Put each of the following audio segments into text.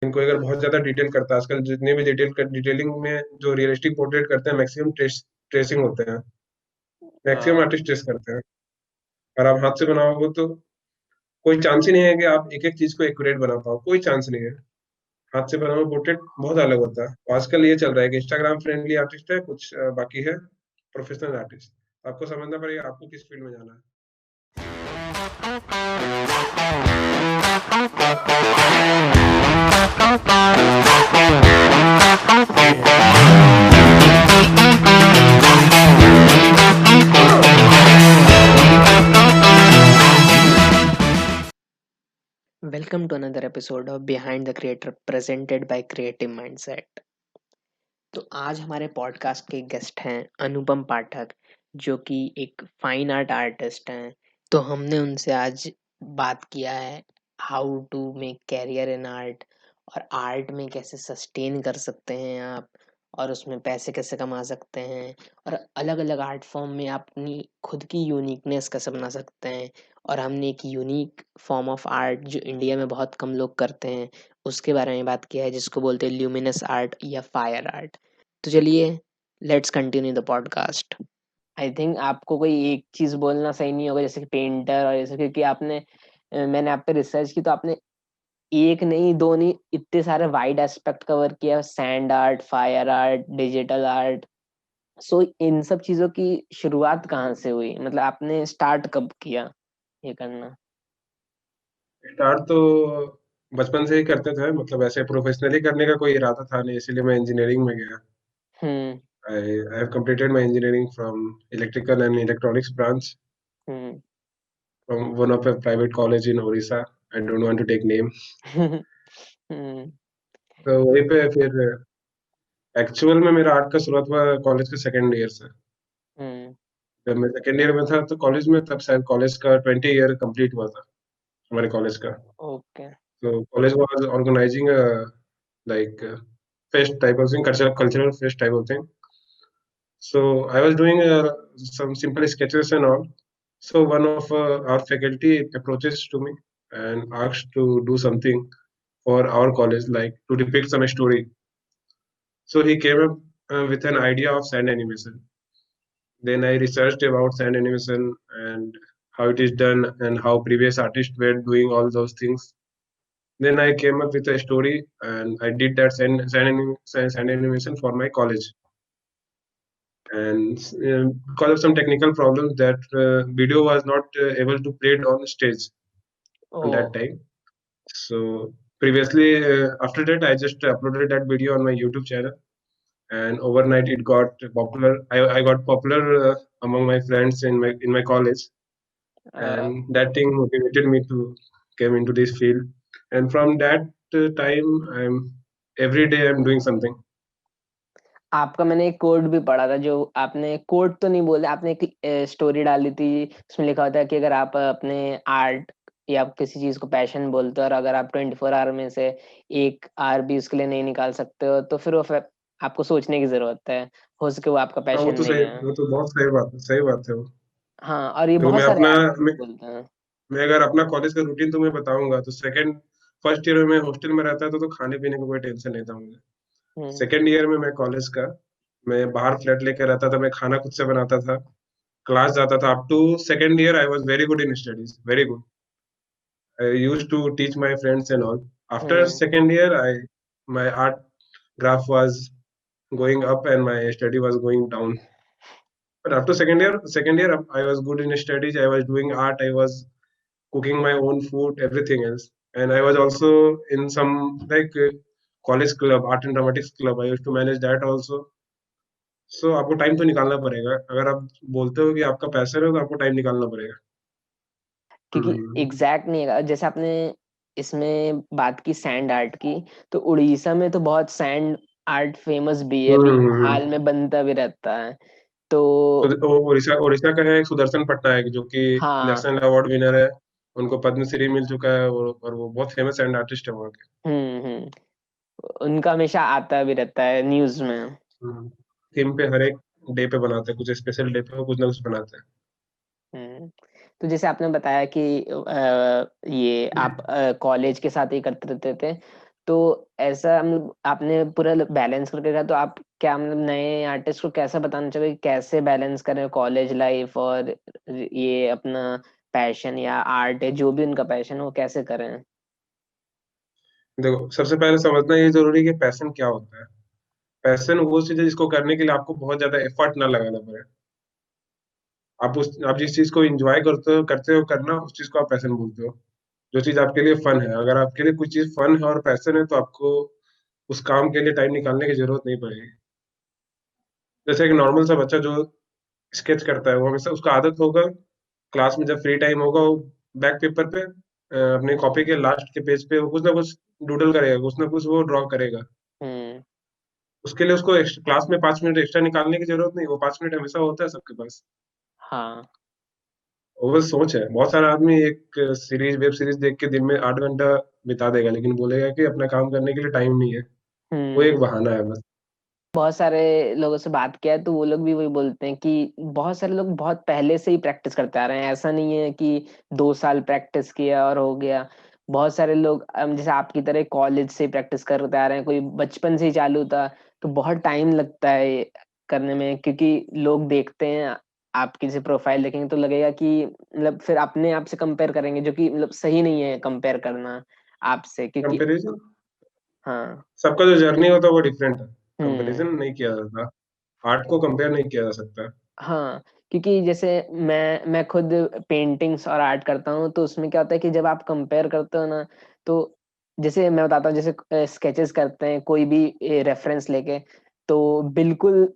इनको अगर बहुत ज्यादा डिटेल करता है, आजकल जितने भी डिटेलिंग में जो रियलिस्टिक पोर्ट्रेट करते हैं मैक्सिमम ट्रेसिंग होते हैं, मैक्सिमम हाँ। आर्टिस्ट ट्रेस करते हैं। और आप हाथ से बनाओगे तो कोई चांस ही नहीं है कि आप एक एक चीज को एक्यूरेट बना पाओ, कोई चांस नहीं है। हाथ से बना हुआ पोर्ट्रेट बहुत अलग होता है। आजकल ये चल रहा है कि इंस्टाग्राम फ्रेंडली आर्टिस्ट है कुछ, बाकी है प्रोफेशनल आर्टिस्ट। आपको समझना पड़ेगा आपको किस फील्ड में जाना है। Welcome to another episode of behind the creator presented by creative mindset. तो आज हमारे पॉडकास्ट के गेस्ट हैं अनुपम पाठक, जो कि एक फाइन आर्ट आर्टिस्ट हैं। तो हमने उनसे आज बात किया है how to make career in art, और आर्ट में कैसे सस्टेन कर सकते हैं आप, और उसमें पैसे कैसे कमा सकते हैं, और अलग अलग आर्ट फॉर्म में आप अपनी खुद की यूनिकनेस कैसे बना सकते हैं। और हमने एक यूनिक फॉर्म ऑफ आर्ट जो इंडिया में बहुत कम लोग करते हैं उसके बारे में बात किया है, जिसको बोलते हैं ल्यूमिनस आर्ट या फायर आर्ट। तो चलिए, let's continue the podcast. I think आपको कोई एक चीज बोलना सही नहीं होगा, जैसे कि पेंटर और जैसे, क्योंकि मैंने आप पे रिसर्च की तो आपने एक नहीं दो नहीं इतने सारे वाइड एस्पेक्ट कवर किया, sand art, fire art, digital art. So इन सब चीजों की शुरुआत कहाँ से हुई, मतलब आपने स्टार्ट कब किया ये करना? स्टार्ट तो बचपन से ही करते थे, मतलब ऐसे प्रोफेशनली करने का कोई इरादा था नहीं, इसीलिए मैं इंजीनियरिंग में गया। हम्म। I have completed my engineering from electrical and electronics branch hmm. from one of a private college in Orissa. I don't want to take name. हम्म। तो वहीं पे फिर एक्चुअल में मेरा आर्ट का शुरुआत हुआ कॉलेज के सेकेंड ईयर से। हम्म। जब मैं सेकेंड ईयर में था तो कॉलेज में, तब शायद कॉलेज का 20 ईयर कंप्लीट हुआ था हमारे कॉलेज का। ओके। तो college was organizing like fest type of thing, cultural fest type of thing. So I was doing some simple sketches and all. So one of our faculty approaches to me and asked to do something for our college, like to depict some story. So he came up with an idea of sand animation. Then I researched about sand animation and how it is done and how previous artists were doing all those things. Then I came up with a story and I did that sand animation for my college. And because of some technical problems, that video was not able to play it on stage oh. on that time. So previously, after that, I just uploaded that video on my YouTube channel, and overnight it got popular. I got popular among my friends in my college, and that thing motivated me to came into this field. And from that time, I'm every day I'm doing something. आपका मैंने एक coat भी पढ़ा था, जो आपने coat तो नहीं बोले, आपने एक स्टोरी डाली थी उसमें लिखा होता है कि अगर आप अपने आर्ट या आप किसी चीज को पैशन बोलते हो, और अगर आप 24 आवर में से 1 आवर भी उसके लिए नहीं निकाल सकते हो, तो फिर आपको सोचने की जरूरत है, हो सके वो आपका हाँ, पैशन नहीं है। वो तो बहुत सही बात है वो। हाँ, और ये तो बहुत सारे आर्टिस्ट बोलते हैं। मैं अगर अपना कॉलेज का रूटीन तुम्हें बताऊंगा तो फर्स्ट ईयर में मैं हॉस्टल में रहता था, तो खाने पीने का कोई टेंशन नहीं था मुझे। हम्म। सेकेंड ईयर में मैं कॉलेज का, मैं बाहर फ्लैट लेके रहता था, मैं खाना खुद से बनाता था, क्लास जाता था। Up to second year I was very good in studies, very good. I used to teach my friends and all. After hmm. Second year I my art graph was going up and my study was going down. But after second year I was good in studies, I was doing art, I was cooking my own food, everything else. And I was also in some college club, art and dramatics club. I used to manage that also. So आपको time तो निकालना पड़ेगा। अगर आप बोलते हो कि आपका पैशन है तो आपको टाइम निकालना पड़ेगा। क्योंकि हम्म एग्जैक्ट नहीं है, जैसे आपने इसमें बात की सैंड आर्ट की, तो उड़ीसा में तो बहुत सैंड आर्ट फेमस भी है, अभी हम्म। हाल में बनता भी रहता है। तो उड़ीसा उड़ीसा का है एक सुदर्शन पट्टनायक, जो कि हाँ। नेशनल अवार्ड विनर है। उनको पद्मश्री मिल चुका है, और वो बहुत फेमस एंड आर्टिस्ट है वहाँ के। हम्म। उनका हमेशा आता भी रहता है न्यूज में। थीम पे हर एक डे पे बनाते हैं, कुछ स्पेशल डे पे वो कुछ ना कुछ बनाते हैं। हम्म। तो जैसे आपने बताया कि ये आप कॉलेज के साथ ही करते रहते थे, तो ऐसा मतलब आपने पूरा बैलेंस करके रखा, तो आप क्या मतलब नए आर्टिस्ट को कैसा बताना चाहिए कि कैसे बैलेंस करें कॉलेज लाइफ और ये अपना पैशन या आर्ट है, जो भी उनका पैशन हो, कैसे करें? देखो, सबसे पहले समझना ये जरूरी है कि पैशन क्या होता है। पैशन वो चीज है जिसको करने के लिए आपको बहुत ज्यादा एफर्ट ना लगाना पड़े। आप जिस चीज को एंजॉय करते हो करना, उस चीज को आप पैशन बोलते हो। जो चीज आपके लिए फन है, अगर आपके लिए कुछ चीज फन है और पैशन है, तो आपको उस काम के लिए टाइम निकालने की जरूरत नहीं पड़ेगी। जैसे एक नॉर्मल सा बच्चा जो स्केच करता है, वो हमेशा उसका आदत होगा क्लास में जब फ्री टाइम होगा, वो बैक पेपर पे अपने कॉपी के लास्ट के पेज पे वो कुछ ना कुछ डूडल करेगा, कुछ ना कुछ वो ड्रॉ करेगा। हम्म। उसके लिए उसको क्लास में 5 मिनट एक्स्ट्रा निकालने की जरूरत नहीं, वो 5 मिनट हमेशा होता है सबके पास। हाँ। वो बस सोच है। बहुत सारा आदमी एक वेब सीरीज देख के दिन में 8 घंटा बिता देगा, लेकिन बोलेगा कि अपना काम करने के लिए टाइम नहीं है। वो एक हम्म। बहाना है बस। बहुत सारे लोगों से बात किया है तो वो लोग भी वही बोलते हैं कि बहुत सारे लोग बहुत पहले से ही प्रैक्टिस करते आ रहे हैं, ऐसा नहीं है कि 2 साल प्रैक्टिस किया और हो गया। बहुत सारे लोग जैसे आपकी तरह कॉलेज से ही प्रैक्टिस करते आ रहे हैं, कोई बचपन से ही चालू था। तो बहुत टाइम लगता है ये करने में, क्योंकि लोग देखते हैं, आपकी जैसे प्रोफाइल देखेंगे तो लगेगा कि मतलब फिर अपने आप से कंपेयर करेंगे, जो कि मतलब सही नहीं है कंपेयर करना आपसे, क्योंकि कंपैरिजन, हाँ। सबका जो जर्नी होता है वो डिफरेंट है। हम्म। कंपैरिजन नहीं किया जाता। आर्ट को कंपेयर नहीं किया जा सकता। हाँ, क्योंकि जैसे मैं खुद पेंटिंग्स और आर्ट करता हूँ, तो उसमें क्या होता है कि जब आप कंपेयर करते हो ना, तो जैसे मैं बताता हूँ, जैसे स्केचेस करते हैं कोई भी रेफरेंस लेके, तो बिल्कुल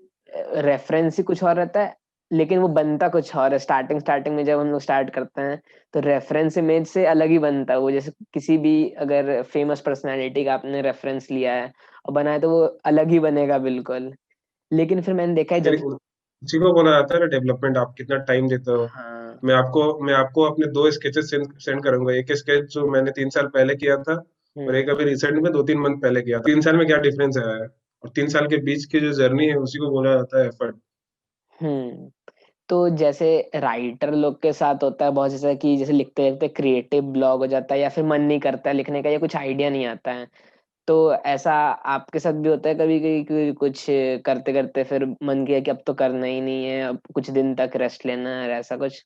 रेफरेंस ही कुछ और रहता है, लेकिन वो बनता कुछ और है। स्टार्टिंग स्टार्टिंग में जब हम लोग स्टार्ट करते हैं, तो रेफरेंस इमेज से अलग ही बनता है वो। जैसे किसी भी अगर फेमस पर्सनालिटी का आपने रेफरेंस लिया है और बनाया, तो वो अलग ही बनेगा बिल्कुल। लेकिन फिर मैंने देखा है फिर जब उसी को बोला जाता है ना डेवलपमेंट। आप कितना टाइम देते हो। हाँ। मैं आपको अपने 2 स्केचेस सेंड करूंगा। एक स्केच जो मैंने 3 साल पहले किया था, और हम्म। एक अभी रिसेंट में 2-3 मंथ पहले किया था। 3 साल में क्या डिफरेंस आया है, और 3 साल के बीच की जो जर्नी है उसी को बोला जाता है एफर्ट। हम्म। तो जैसे राइटर लोग के साथ होता है बहुत, जैसा कि जैसे लिखते लिखते क्रिएटिव ब्लॉक हो जाता है, या फिर मन नहीं करता है लिखने का, या कुछ आइडिया नहीं आता है। तो ऐसा आपके साथ भी होता है कभी कभी कि कुछ करते करते फिर मन किया कि अब तो करना ही नहीं है, अब कुछ दिन तक रेस्ट लेना है, ऐसा कुछ?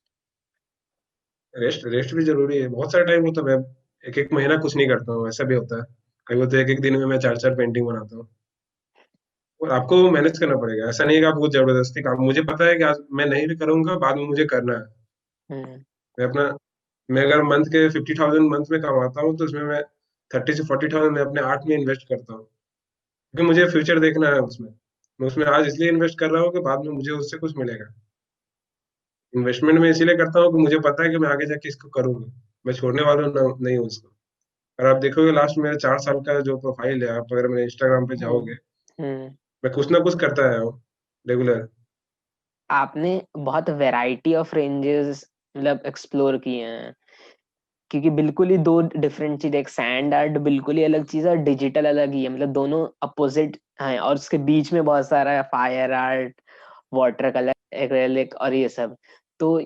रेस्ट रेस्ट भी जरूरी है। बहुत सारा टाइम होता है। मैं एक एक महीना कुछ नहीं करता हूँ, ऐसा भी होता है। कई होते हैं एक एक दिन में मैं 4-4 पेंटिंग बनाता हूँ। और आपको मैनेज करना पड़ेगा। ऐसा नहीं है कि आपको जबरदस्ती काम, मुझे पता है कि आज मैं नहीं भी करूंगा, बाद में मुझे करना है। हम्म। मैं अपना मैं अगर मंथ के 50,000 मंथ में कमाता हूँ, तो उसमें मैं 30 से 40,000 मैं अपने आर्ट में इन्वेस्ट करता हूँ। क्योंकि मुझे फ्यूचर देखना है उसमें। मैं उसमें आज इसलिए इन्वेस्ट कर रहा हूँ कि बाद में मुझे उससे कुछ मिलेगा। इन्वेस्टमेंट में इसीलिए करता हूँ कि मुझे पता है कि मैं आगे जाके इसको करूंगा। मैं छोड़ने वाला नहीं हूँ इसको। और आप देखोगे लास्ट मेरे 4 साल का जो प्रोफाइल है, आप अगर मेरे इंस्टाग्राम पे हम्म। जाओगे, हम्म। मैं कुछ ना कुछ करता आया हूँ रेगुलर। आपने बहुत वैरायटी ऑफ रेंजेस मतलब एक्सप्लोर किए हैं, क्योंकि बिल्कुल ही दो डिफरेंट चीज, एक सैंड आर्ट बिल्कुल ही अलग चीज है और डिजिटल अलग ही है, मतलब दोनों अपोजिट हैं, और उसके बीच में बहुत सारा है, fire art, water colour, acrylic और ये सब। तो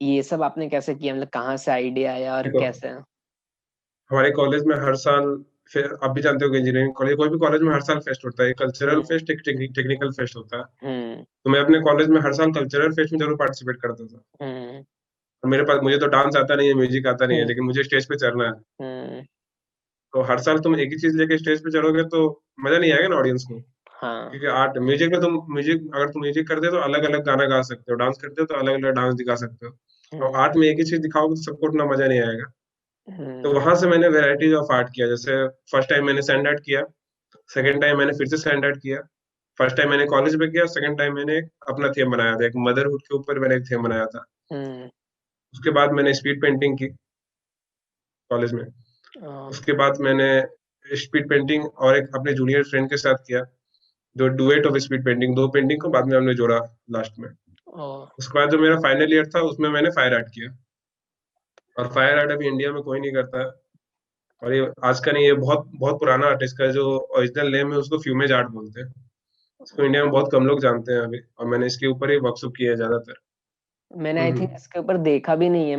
ये सब आपने कैसे किया, मतलब कहाँ से आइडिया आया और देखो, कैसे? हमारे कॉलेज में हर साल, फिर आप भी जानते हो कि इंजीनियरिंग कॉलेज, कोई भी कॉलेज में हर साल फेस्ट होता है। कल्चरल हम्म। फेस्ट, एक टेक्निकल फेस्ट होता है। हम्म। तो मैं अपने कॉलेज में हर साल कल्चरल फेस्ट में जरूर पार्टिसिपेट करता था। हम्म। और मेरे पास, मुझे तो डांस आता नहीं है, म्यूजिक आता नहीं है, हम्म। लेकिन मुझे स्टेज पे चढ़ना है। हम्म। तो हर साल तुम एक ही चीज लेके स्टेज पे चढ़ोगे तो मजा नहीं आएगा ना ऑडियंस को। हाँ। क्योंकि आर्ट म्यूजिक में अगर तुम म्यूजिक करते हो तो अलग अलग गाना गा सकते हो, डांस करते हो तो अलग अलग डांस दिखा सकते हो। और हम्म। आर्ट में एक ही चीज दिखाओगे तो सबको उतना मजा नहीं आएगा। तो हम्म। वहां से मैंने वेराइटीज ऑफ आर्ट किया। जैसे फर्स्ट टाइम मैंने सैंड आर्ट किया, सेकंड टाइम मैंने फिर से सैंड आर्ट किया। फर्स्ट टाइम मैंने कॉलेज में किया, सेकंड टाइम मैंने अपना थीम बनाया था, एक मदरहुड के ऊपर मैंने एक थीम बनाया था। हम्म। उसके बाद मैंने स्पीड पेंटिंग की कॉलेज में। ओ। उसके बाद मैंने स्पीड पेंटिंग और एक अपने जूनियर फ्रेंड के साथ किया, जो डुएट ऑफ स्पीड पेंटिंग, दो पेंटिंग को बाद में हमने जोड़ा लास्ट में। ओ। उसके बाद जो मेरा फाइनल ईयर था, उसमें मैंने फायर आर्ट किया। और फायर आर्ट अभी इंडिया में कोई नहीं करता है। और ये आज का नहीं, ये बहुत बहुत पुराना आर्ट है। इसका जो ओरिजिनल नेम है उसको फ्यूमेज आर्ट बोलते हैं। इसको इंडिया में बहुत कम लोग जानते हैं अभी, और मैंने इसके ऊपर ही वर्कशॉप किया है ज्यादातर। मैंने आई थिंक हम्म। इसके ऊपर देखा भी नहीं है।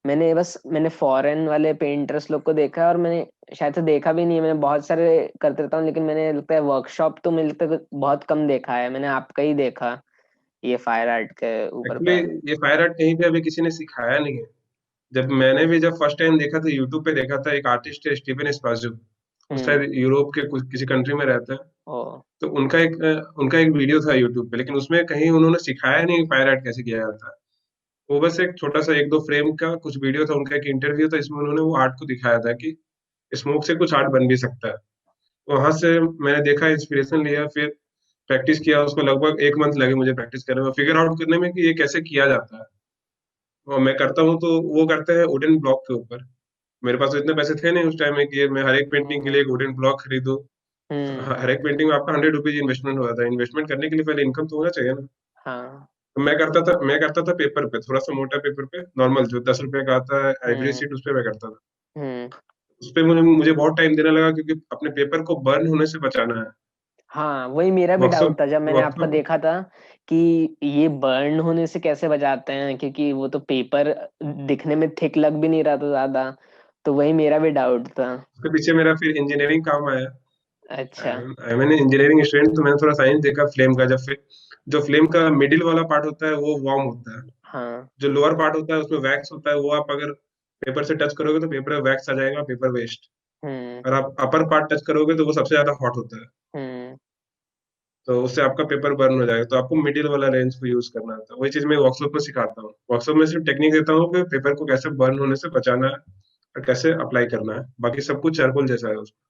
मैंने फॉरेन वाले पेंटर्स लोग को देखा है, और मैंने शायद से देखा भी नहीं है। मैंने बहुत सारे करते रहता हूँ, लेकिन मैंने लगता है वर्कशॉप तो मुझे लगता है बहुत कम देखा है। मैंने आपका ही देखा ये फायर आर्ट के ऊपर एक्चुअली पे। ये फायर आर्ट कहीं पे अभी किसी ने सिखाया नहीं है। जब फर्स्ट टाइम देखा था यूट्यूब पे, देखा था एक आर्टिस्ट है स्टीफन स्पाजू। वो हम्म। शायद यूरोप के कुछ किसी कंट्री में रहता है। ओ। तो उनका एक वीडियो था यूट्यूब पे, लेकिन उसमें कहीं उन्होंने सिखाया नहीं फायर आर्ट कैसे किया जाता है। वो बस एक छोटा सा एक दो फ्रेम का कुछ वीडियो था, उनका एक इंटरव्यू था, इसमें उन्होंने वो आर्ट को दिखाया था कि स्मोक से कुछ आर्ट बन भी सकता है। वहां से मैंने देखा, इंस्पिरेशन लिया, फिर प्रैक्टिस किया उसको। लगभग एक मंथ लगे मुझे प्रैक्टिस करने में, फिगर आउट करने में कि ये कैसे किया जाता है। और मैं करता हूँ तो वो करते हैं वुडन ब्लॉक के ऊपर। मेरे पास तो इतने पैसे थे नहीं उस टाइम में कि मैं हर एक पेंटिंग के लिए हम्म। एक वुडन ब्लॉक खरीदूं। हम्म। हर एक पेंटिंग में आपका 100 रुपीज इन्वेस्टमेंट हो जाता है। इन्वेस्टमेंट करने के लिए पहले इनकम तो होना चाहिए ना। हाँ। तो मैं करता था पेपर पे, थोड़ा सा मोटा पेपर पे, नॉर्मल जो 10 रुपए का आता है आइवरी हम्म। सीट, उस पे मैं करता था। हम्म। उस पे मुझे बहुत टाइम देने लगा, क्योंकि अपने पेपर को बर्न होने से बचाना है। हाँ, वही मेरा भी वर्कशॉप डाउट था जब मैंने आपका वर्कशॉप देखा था कि ये बर्न होने से कैसे बचाते हैं, क्योंकि वो तो पेपर दिखने में थिक लग भी नहीं रहा था ज्यादा। तो वही मेरा भी डाउट था। उसके पीछे मेरा फिर इंजीनियरिंग काम आया। अच्छा। मैंने इंजीनियरिंग स्टूडेंट, तो मैंने थोड़ा साइंस देखा फ्लेम का। जो फ्लेम का मिडिल वाला पार्ट होता है वो वार्म होता है। हाँ। जो लोअर पार्ट होता है उसमें वैक्स होता है, वो आप अगर पेपर से टच करोगे तो पेपर में वैक्स आ जाएगा, पेपर वेस्ट। हम्म। और आप अपर पार्ट टच करोगे तो वो सबसे ज्यादा हॉट होता है। हम्म। तो उससे आपका पेपर बर्न हो जाएगा। तो आपको मिडिल वाला रेंज को यूज करना होता है। वही चीज मैं वर्कशॉप में सिखाता हूँ। वर्कशॉप में सिर्फ टेक्निक देता हूँ कि पेपर को कैसे बर्न होने से बचाना है और कैसे अप्लाई करना है। बाकी सब कुछ चारकोल जैसा है उसमें।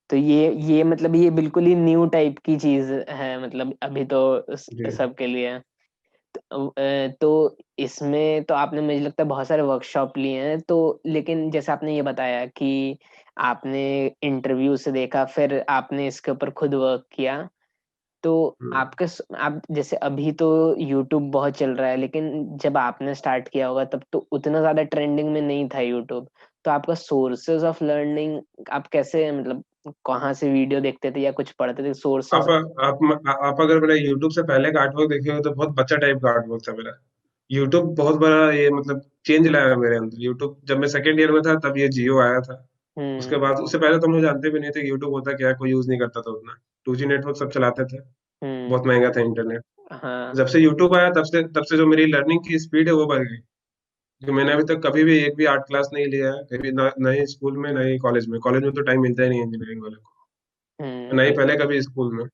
तो ये मतलब ये बिल्कुल ही न्यू टाइप की चीज है, मतलब अभी तो जी। सबके लिए। तो इसमें तो आपने मुझे लगता है बहुत सारे वर्कशॉप लिए हैं, तो लेकिन जैसे आपने ये बताया कि आपने इंटरव्यू से देखा, फिर आपने इसके ऊपर खुद वर्क किया। तो हम्म। आप जैसे अभी तो यूट्यूब बहुत चल रहा है, लेकिन जब आपने स्टार्ट किया होगा तब तो उतना ज्यादा ट्रेंडिंग में नहीं था यूट्यूब। तो आपका सोर्सेज ऑफ लर्निंग आप कैसे, मतलब कहाँ से वीडियो देखते थे या कुछ पढ़ते थे, आप सोर्सेज? आप अगर मेरा यूट्यूब से पहले का आर्टवर्क देखे हो तो बहुत बच्चा टाइप का आर्टवर्क था मेरा। यूट्यूब बहुत बड़ा ये मतलब चेंज लाया मेरे अंदर। यूट्यूब जब मैं सेकेंड ईयर में था तब ये जियो आया था। हम्म। उसके बाद, उससे पहले तो हम लोग जानते भी नहीं थे कि यूट्यूब होता क्या है, कोई यूज नहीं करता था उतना। 2G नेटवर्क सब चलाते थे, हम्म। बहुत महंगा था इंटरनेट। हाँ। जब से यूट्यूब आया तब से जो मेरी लर्निंग की स्पीड है वो बढ़ गई। जो मैंने अभी तक कभी भी एक भी आर्ट क्लास नहीं लिया है, कभी ना, ना ही स्कूल में ना ही कॉलेज में। कॉलेज में तो टाइम मिलता ही नहीं इंजीनियरिंग वाले को, ना ही पहले बिल्कुल। कभी स्कूल में।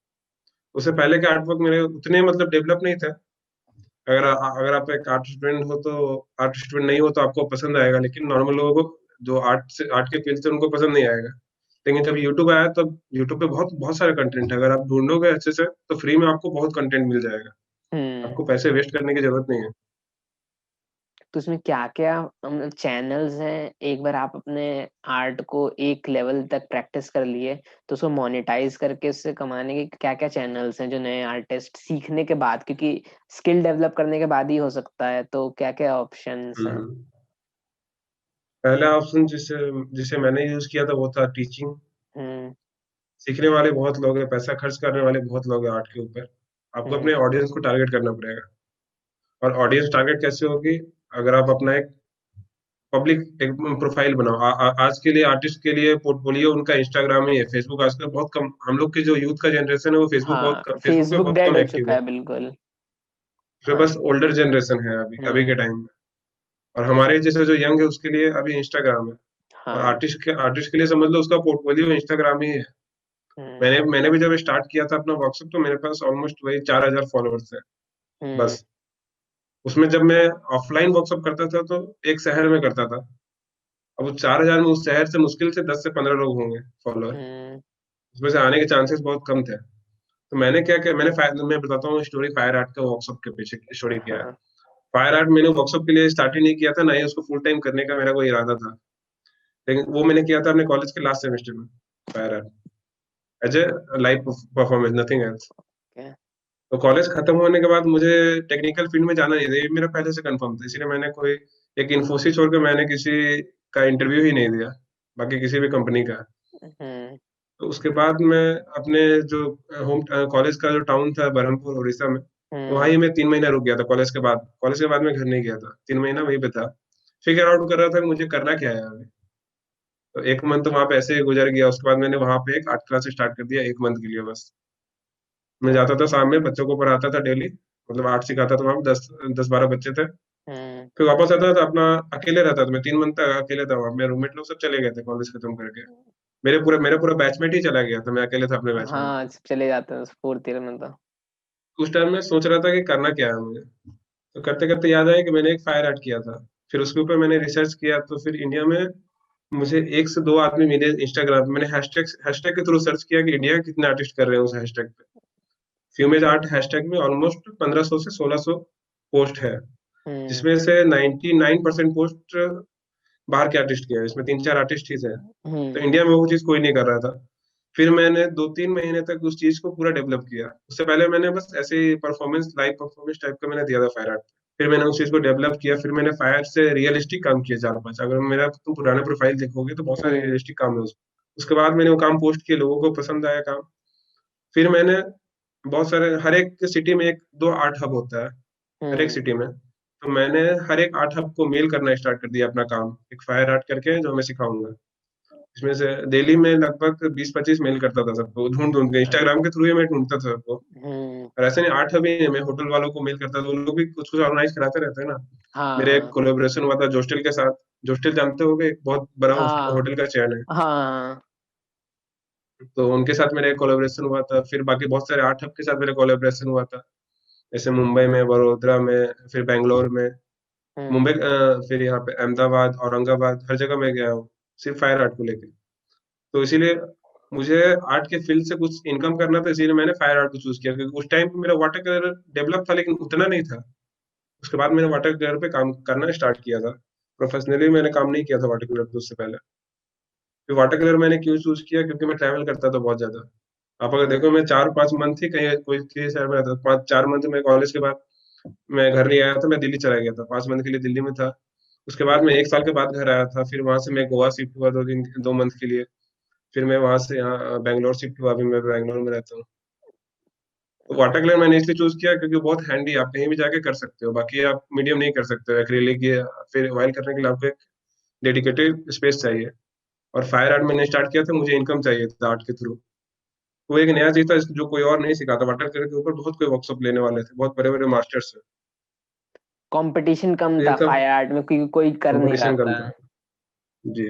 उससे पहले के आर्टवर्क मेरे उतने मतलब डेवलप नहीं थे। अगर आप एक आर्ट स्टूडेंट हो तो, आर्ट स्टूडेंट नहीं हो तो आपको पसंद आएगा, लेकिन नॉर्मल लोगों को जो आर्ट के फील्ड से उनको पसंद नहीं आएगा। लेकिन जब यूट्यूब आया तब यूट्यूब पे बहुत बहुत सारे कंटेंट है। अगर आप ढूंढोगे अच्छे से तो फ्री में आपको बहुत कंटेंट मिल जाएगा। हम्म। आपको पैसे वेस्ट करने की जरूरत नहीं है। तो उसमें क्या क्या चैनल्स हैं? एक बार आप अपने आर्ट को एक लेवल तक प्रैक्टिस कर लिए, तो उसको मोनेटाइज करके उससे कमाने के क्या क्या चैनल्स हैं जो नए आर्टिस्ट सीखने के बाद, क्योंकि स्किल डेवलप करने के बाद ही हो सकता है, तो क्या क्या ऑप्शंस हैं? हम्म। पहला ऑप्शन जिसे जिसे मैंने यूज किया था वो था टीचिंग। हम्म। सीखने वाले बहुत लोग हैं, पैसा खर्च करने वाले बहुत लोग हैं आर्ट के ऊपर। आपको अपने हम्म। ऑडियंस को टारगेट करना पड़ेगा। और ऑडियंस टारगेट कैसे होगी? अगर आप अपना एक पब्लिक एक प्रोफाइल बनाओ। आज के लिए आर्टिस्ट के लिए पोर्टफोलियो उनका इंस्टाग्राम ही है। फेसबुक आजकल बहुत कम, हम लोग के जो यूथ का जनरेशन है वो हाँ, फेसबुक पे फेसबुक बहुत डेड कम हो एक्टिव चुका है। है बिल्कुल। तो हाँ। बस ओल्डर जनरेशन है अभी अभी के हम्म। टाइम में। और हमारे जैसे जो यंग है उसके लिए अभी इंस्टाग्राम है। और हाँ। आर्टिस्ट के लिए समझ लो उसका पोर्टफोलियो इंस्टाग्राम ही है। हम्म। मैंने भी जब स्टार्ट किया था अपना वर्कशॉप तो मेरे पास ऑलमोस्ट वही 4,000 फॉलोअर्स है हम्म। बस। उसमें जब मैं ऑफलाइन वर्कशॉप करता था तो एक शहर में करता था। अब वो 4,000 में उस शहर से मुश्किल से 10 से 15 लोग होंगे फॉलोअर। हम्म। उसमें से आने के चांसेस बहुत कम थे। तो मैंने क्या किया, मैं बताता हूँ स्टोरी फायर आर्ट का वर्कशॉप के पीछे स्टोरी क्या है। हाँ। फायर आर्ट मैंने वर्कशॉप के लिए स्टार्ट ही नहीं किया था, ना ही उसको फुल टाइम करने का मेरा कोई इरादा था। लेकिन वो मैंने किया था अपने कॉलेज के लास्ट सेमेस्टर में, fire art as a live performance, nothing else. क्या? तो कॉलेज खत्म होने के बाद मुझे टेक्निकल फील्ड में जाना नहीं था, ये मेरा पहले से कंफर्म था। इसीलिए मैंने कोई एक इन्फोसिस छोड़ के मैंने किसी का इंटरव्यू ही नहीं दिया, बाकी किसी भी कंपनी का। हम्म। तो उसके बाद मैं अपने जो होम कॉलेज का जो टाउन था बरहमपुर उड़ीसा में, हम्म। वहीं मैं 3 महीना रुक गया था कॉलेज के बाद मैं घर नहीं गया था, 3 महीना वहीं पे था। फिगर आउट कर रहा था कि मुझे करना क्या है अभी। तो 1 मंथ तो वहां पे ऐसे ही गुजर गया। उसके बाद मैंने वहां पे एक आर्ट क्लास स्टार्ट कर दिया 1 मंथ के लिए बस। मैं जाता था शाम में, बच्चों को पढ़ाता था डेली, मतलब आर्ट सिखाता था। वहां पे 10-12 बच्चे थे। हम्म। फिर वापस आता था अपना, अकेले रहता था मैं 3 मंथ तक, अकेले था वहां। मेरे रूममेट लोग सब चले गए थे कॉलेज खत्म करके। मेरे पूरा बैचमेट ही चला गया था, मैं अकेले था अपने बैच में। हाँ, चले जाते हैं फोर्थ ईयर में तो। उस टाइम मैं सोच रहा था कि करना क्या है मुझे। तो करते करते याद आया कि मैंने एक फायर आर्ट किया था। फिर उसके ऊपर मैंने रिसर्च किया, तो फिर इंडिया में मुझे 1 से 2 आदमी मिले इंस्टाग्राम पे। मैंने हैशटैग हैशटैग के थ्रू सर्च किया कि इंडिया में कितने आर्टिस्ट कर रहे हैं उस हैशटैग पे। फ्यूमेज आर्ट हैशटैग में ऑलमोस्ट 1500 से 1600 पोस्ट है, हम्म। जिसमें से 99% पोस्ट बाहर के आर्टिस्ट किए हैं। इसमें 3-4 आर्टिस्ट ही थे। तो हम्म। इंडिया में वो चीज कोई नहीं कर रहा था। फिर मैंने 2-3 महीने तक उस चीज को पूरा डेवलप किया। उससे पहले मैंने बस ऐसे ही परफॉर्मेंस, लाइव परफॉर्मेंस टाइप का मैंने दिया था फायर आर्ट। फिर मैंने उस चीज को डेवलप किया। फिर मैंने फायर से रियलिस्टिक काम किया 4-5। अगर मेरा तुम पुराना प्रोफाइल देखोगे तो बहुत सारे हम्म। रियलिस्टिक काम है उसमें। उसके बाद मैंने वो काम पोस्ट किए, लोगों को पसंद आया काम। फिर मैंने बहुत सारे, हर एक सिटी में एक दो आर्ट हब होता है, हर एक हम्म। सिटी में। तो मैंने हर एक आर्ट हब को मेल करना स्टार्ट कर दिया अपना काम, एक फायर आर्ट करके जो मैं सिखाऊंगा। इसमें से डेली में लगभग 20-25 मेल करता था सबको, ढूंढ ढूंढ के इंस्टाग्राम के थ्रू ही मैं ढूंढता था सबको। हम्म। और ऐसे नहीं, आर्ट हब ही नहीं, मैं होटल वालों को मेल करता था, वो लोग भी कुछ कुछ ऑर्गेनाइज कराते रहते हैं ना। मेरे एक हाँ कोलेबोरेशन हुआ था जोस्टिल के साथ। जोस्टिल जानते होगे, एक बहुत बड़ा हाँ होटल का चैन है। हाँ। तो उनके साथ मेरा एक कोलेबोरेशन हुआ था। फिर बाकी बहुत सारे आर्ट हब के साथ मेरा कोलेबोरेशन हुआ था, जैसे मुंबई में, वडोदरा में, फिर बेंगलोर में, हम्म। फिर यहाँ पे अहमदाबाद, औरंगाबाद, हर जगह मैं गया हूँ सिर्फ फायर आर्ट को लेके। तो इसीलिए मुझे आर्ट के फील्ड से कुछ इनकम करना था, इसीलिए मैंने फायर आर्ट को चूज किया। क्योंकि उस टाइम पे मेरा वाटर कलर डेवलप था लेकिन उतना नहीं था। उसके बाद मैंने वाटर कलर पे काम करना स्टार्ट किया था। प्रोफेशनली मैंने काम नहीं किया था वाटर कलर पे उससे पहले। फिर वाटर कलर मैंने क्यों चूज किया, क्योंकि मैं ट्रैवल करता था बहुत ज्यादा। आप अगर देखो, मैं 4-5 मंथ ही कहीं कोई किसी शहर में रहता था। 5-4 मंथ में कॉलेज के बाद मैं घर नहीं आया था, मैं दिल्ली चला गया था, 5 मंथ के लिए दिल्ली में था। उसके बाद मैं हम्म। 1 साल के बाद घर आया था। फिर वहां से मैं गोवा शिफ्ट हुआ 2 मंथ के लिए। फिर मैं वहां से यहाँ बैंगलोर शिफ्ट हुआ, अभी मैं बैंगलोर में रहता हूँ। तो वाटर कलर मैंने इसलिए चूज किया क्योंकि बहुत हैंडी, आप कहीं भी जाके कर सकते हो। बाकी आप मीडियम नहीं कर सकते हो, एक्रिलिक या फिर ऑयल करने के लिए आपको एक डेडिकेटेड स्पेस चाहिए। और फायर आर्ट मैंने स्टार्ट किया था, मुझे इनकम चाहिए था आर्ट के थ्रू। वो एक नया चीज था जो कोई और नहीं सिखाता। वाटर कलर के ऊपर बहुत कोई वर्कशॉप लेने वाले थे, बहुत बड़े बड़े मास्टर्स है। कंपटीशन कम तो ये था सब फायर आर्ट में क्योंकि कोई कर नहीं रहा कंपटीशन कम था। था। जी।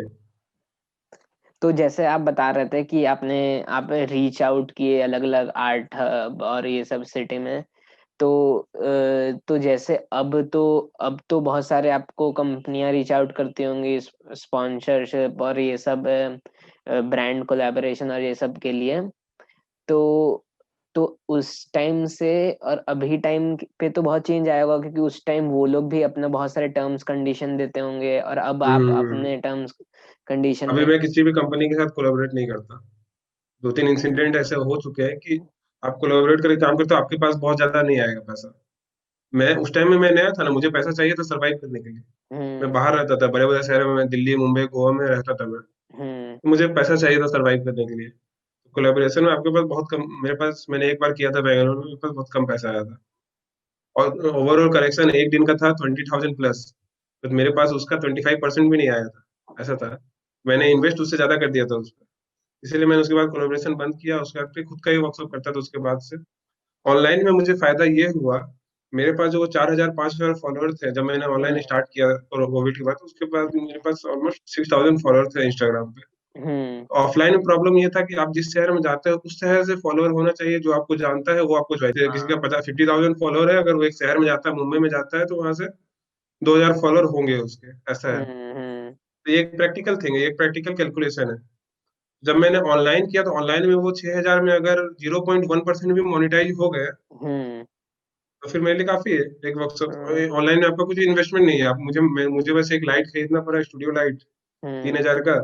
तो जैसे आप बता रहे थे कि आप रीच आउट किए अलग अलग आर्ट हब और ये सब सिटी में। तो तो जैसे अब तो बहुत सारे आपको कंपनियां रीच आउट करती होंगी स्पॉन्सरशिप और ये सब ब्रांड कोलैबोरेशन और ये सब के लिए। तो तो उस टाइम से और अभी टाइम पे तो बहुत चेंज आया होगा क्योंकि उस टाइम वो लोग भी अपना बहुत सारे टर्म्स कंडीशन देते होंगे और अब आप हम्म। अपने टर्म्स कंडीशन अभी में। मैं किसी भी कंपनी के साथ कोलैबोरेट नहीं करता। 2-3 इंसिडेंट ऐसे हो चुके हैं कि आप कोलैबोरेट करके काम करते हो, आपके पास बहुत ज्यादा नहीं आएगा पैसा। मैं उस टाइम में, मैं नया था ना, मुझे पैसा चाहिए था सरवाइव करने के लिए। मैं हम्म। बाहर रहता था, बड़े बड़े शहरों में, दिल्ली, मुंबई, गोवा में रहता था मैं। हम्म। तो मुझे पैसा चाहिए था सरवाइव करने के लिए। कोलैबोरेशन में आपके पास बहुत कम, मेरे पास, मैंने एक बार किया था बैंगलोर में, मेरे पास बहुत कम पैसा आया था। और ओवरऑल कलेक्शन एक दिन का था 20,000 प्लस। तो मेरे पास उसका 25% भी नहीं आया था, ऐसा था। मैंने इन्वेस्ट उससे ज्यादा कर दिया था उस पर। इसीलिए मैंने उसके बाद कोलैबोरेशन बंद किया। उसके बाद फिर खुद का ही वर्कशॉप करता था उसके बाद से। ऑनलाइन में मुझे फायदा ये हुआ, मेरे पास जो 4,000-5,000 फॉलोअर थे जब मैंने ऑनलाइन हम्म। स्टार्ट किया और कोविड के बाद, उसके बाद मेरे पास ऑलमोस्ट 6,000 फॉलोअर थे इंस्टाग्राम पे। हम्म। ऑफलाइन में प्रॉब्लम ये था कि आप जिस शहर में जाते हो उस शहर से फॉलोअर होना चाहिए, जो आपको जानता है वो आपको चाहिए। किसी का हाँ। 50-50,000 फॉलोअर है, अगर वो एक शहर में जाता है, मुंबई में जाता है, तो वहां से 2,000 फॉलोअर होंगे उसके, ऐसा है। हम्म। तो ये एक प्रैक्टिकल थिंग है, ये एक प्रैक्टिकल कैलकुलेशन है। जब मैंने ऑनलाइन किया तो ऑनलाइन में वो 6,000 में अगर 0.1% भी मोनिटाइज हो गए, हम्म। तो फिर मेरे लिए काफी है। एक वर्कशॉप हम्म। ऑनलाइन में आपका कुछ इन्वेस्टमेंट नहीं है। आप मुझे बस एक लाइट खरीदना पड़ा, स्टूडियो लाइट, तीन हम्म। हजार का।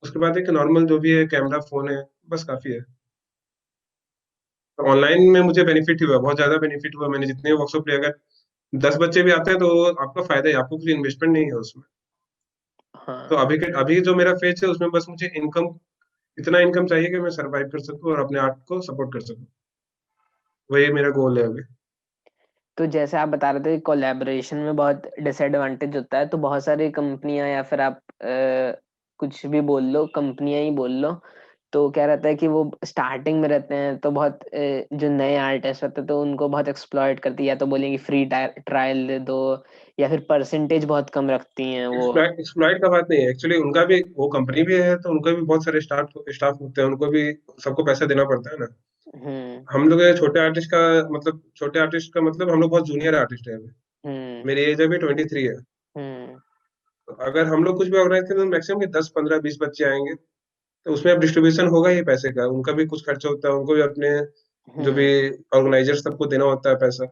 उसके बाद एक नॉर्मल जो भी है कैमरा फोन है, बस काफी है। तो ऑनलाइन में मुझे बेनिफिट हुआ, बहुत ज्यादा बेनिफिट हुआ। मैंने जितने वर्कशॉप लिए, अगर 10 बच्चे भी आते हैं तो वो आपका फायदा है, आपको कुछ इन्वेस्टमेंट नहीं है उसमें। तो हाँ। अभी जो मेरा फेज है उसमें बस मुझे इनकम, इतना इनकम चाहिए कि मैं सरवाइव कर सकूं और अपने आर्ट को सपोर्ट कर सकूं। वही मेरा गोल है अभी। तो जैसे आप बता रहे थे कोलैबोरेशन में बहुत डिसएडवांटेज होता है, तो बहुत सारी कंपनियां या फिर आप कुछ भी बोल लो, कंपनियां ही बोल लो, तो क्या रहता है कि वो स्टार्टिंग में रहते हैं तो बहुत जो नए आर्टिस्ट होते हैं तो उनको बहुत एक्सप्लॉइट करती है, या तो बोलेंगे फ्री ट्रायल दे दो, या फिर परसेंटेज बहुत कम रखती हैं वो। एक्सप्लॉइट का बात नहीं है एक्चुअली, उनका भी वो कंपनी भी है तो उनका भी बहुत सारे स्टाफ स्टाफ होते हैं, उनको भी सबको पैसा देना पड़ता है ना। हम्म। हम लोग ये छोटे आर्टिस्ट का मतलब, छोटे आर्टिस्ट का मतलब हम लोग बहुत जूनियर आर्टिस्ट है अभी। हम्म। मेरी एज अभी 23 है। हम्म। तो अगर हम लोग कुछ भी ऑर्गेनाइज करें तो मैक्सिमम के 10 15 20 बच्चे आएंगे, तो उसमें अब डिस्ट्रीब्यूशन होगा ही पैसे का, उनका भी कुछ खर्चा होता है, उनको भी अपने जो भी हम्म। ऑर्गेनाइजर सबको देना होता है पैसा।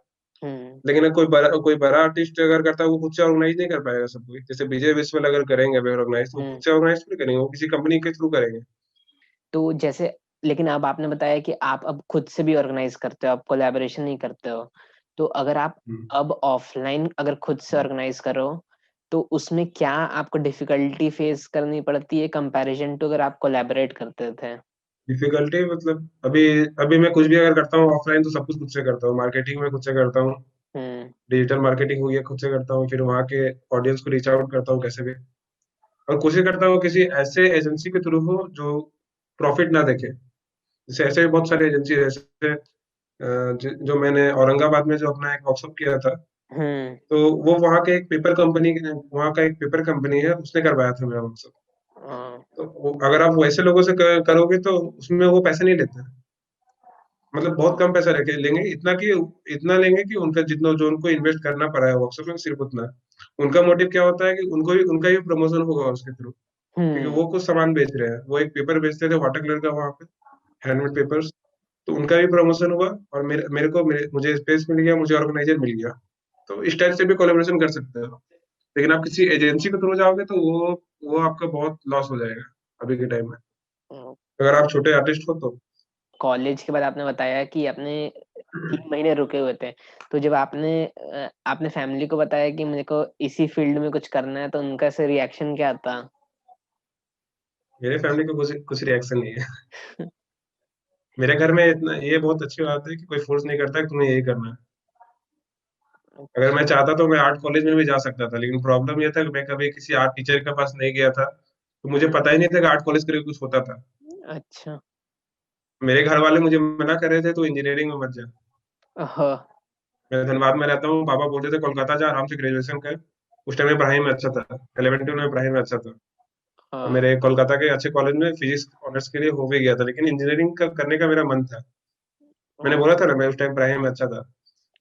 हम्म। लेकिन अगर कोई बड़ा आर्टिस्ट अगर करता है वो खुद से ऑर्गेनाइज नहीं कर पाएगा सब कुछ। जैसे विजय विश्वल अगर करेंगे अभी ऑर्गेनाइज, तो वो खुद हम्म। से ऑर्गेनाइज थोड़ी करेंगे, वो किसी कंपनी के थ्रू करेंगे। तो जैसे, लेकिन अब आपने बताया कि आप अब खुद से भी ऑर्गेनाइज करते हो, आप कोलैबोरेशन नहीं करते हो, तो अगर आप हम्म। अब ऑफलाइन अगर खुद से ऑर्गेनाइज करो, तो उसमें क्या आपको डिफिकल्टी फेस करनी पड़ती है कंपैरिजन टू अगर आप कोलैबोरेट करते थे? डिफिकल्टी मतलब अभी अभी मैं कुछ भी अगर करता हूँ ऑफलाइन तो सब कुछ खुद से करता हूँ। मार्केटिंग में खुद से करता हूँ, हम्म। डिजिटल मार्केटिंग हुई है खुद से करता हूँ, फिर वहाँ के ऑडियंस को रीच आउट करता हूँ कैसे भी। और कोशिश करता हूँ किसी ऐसे एजेंसी के थ्रू हो जो प्रॉफिट ना देखे। जैसे ऐसे भी बहुत सारे एजेंसी है, जैसे जो मैंने औरंगाबाद में जो अपना एक वर्कशॉप किया था, हम्म। तो वो वहाँ का एक पेपर कंपनी है, उसने करवाया था मेरा वर्कशॉप। हाँ। तो अगर आप वैसे लोगों से करोगे तो उसमें वो पैसे नहीं लेते हैं। मतलब बहुत कम पैसा रखे लेंगे, इतना लेंगे कि उनका जितना जो उनको इन्वेस्ट करना पड़ा है वर्कशॉप में सिर्फ उतना। उनका मोटिव क्या होता है कि उनका भी प्रमोशन होगा उसके थ्रू, क्योंकि हम्म। वो कुछ सामान बेच रहे हैं। वो एक पेपर बेचते थे वाटर कलर का वहाँ पे, हैंडमेड पेपर्स। तो उनका भी प्रमोशन हुआ और मुझे स्पेस मिल गया, मुझे ऑर्गेनाइजर मिल गया। तो इस टाइप से भी कोलेबोरेशन कर सकते हो। लेकिन आप किसी एजेंसी के थ्रू जाओगे तो वो आपका बहुत लॉस हो जाएगा अभी के टाइम में, अगर आप छोटे आर्टिस्ट हो तो। कॉलेज के बाद आपने बताया कि आपने 3 महीने रुके हुए थे, तो जब आपने फैमिली को बताया कि मेरे को इसी फील्ड में कुछ करना है, तो उनका से रिएक्शन क्या था? मेरे फैमिली को कुछ रिएक्शन नहीं है। मेरे घर में इतना ये बहुत अच्छी बात है कि कोई फोर्स नहीं करता कि तुम्हें यही करना है। अगर मैं चाहता तो मैं आर्ट कॉलेज में भी जा सकता था, लेकिन प्रॉब्लम ये था कि मैं कभी किसी आर्ट टीचर के पास नहीं गया था, तो मुझे हम्म। पता ही नहीं था कि आर्ट कॉलेज करके कुछ होता था। अच्छा। मेरे घर वाले मुझे मना कर रहे थे तो इंजीनियरिंग में मत जा। ओहो। मैं धनबाद में रहता हूँ, पापा बोलते थे कोलकाता जा, आराम से ग्रेजुएशन कर। उस टाइम में पढ़ाई में अच्छा था, 11 12 में पढ़ाई में अच्छा था। और हाँ। मेरे कोलकाता के अच्छे कॉलेज में फिजिक्स ऑनर्स के लिए हो भी गया था, लेकिन इंजीनियरिंग करने का मेरा मन था। मैंने हाँ। बोला था ना, मैं उस टाइम पढ़ाई में अच्छा था।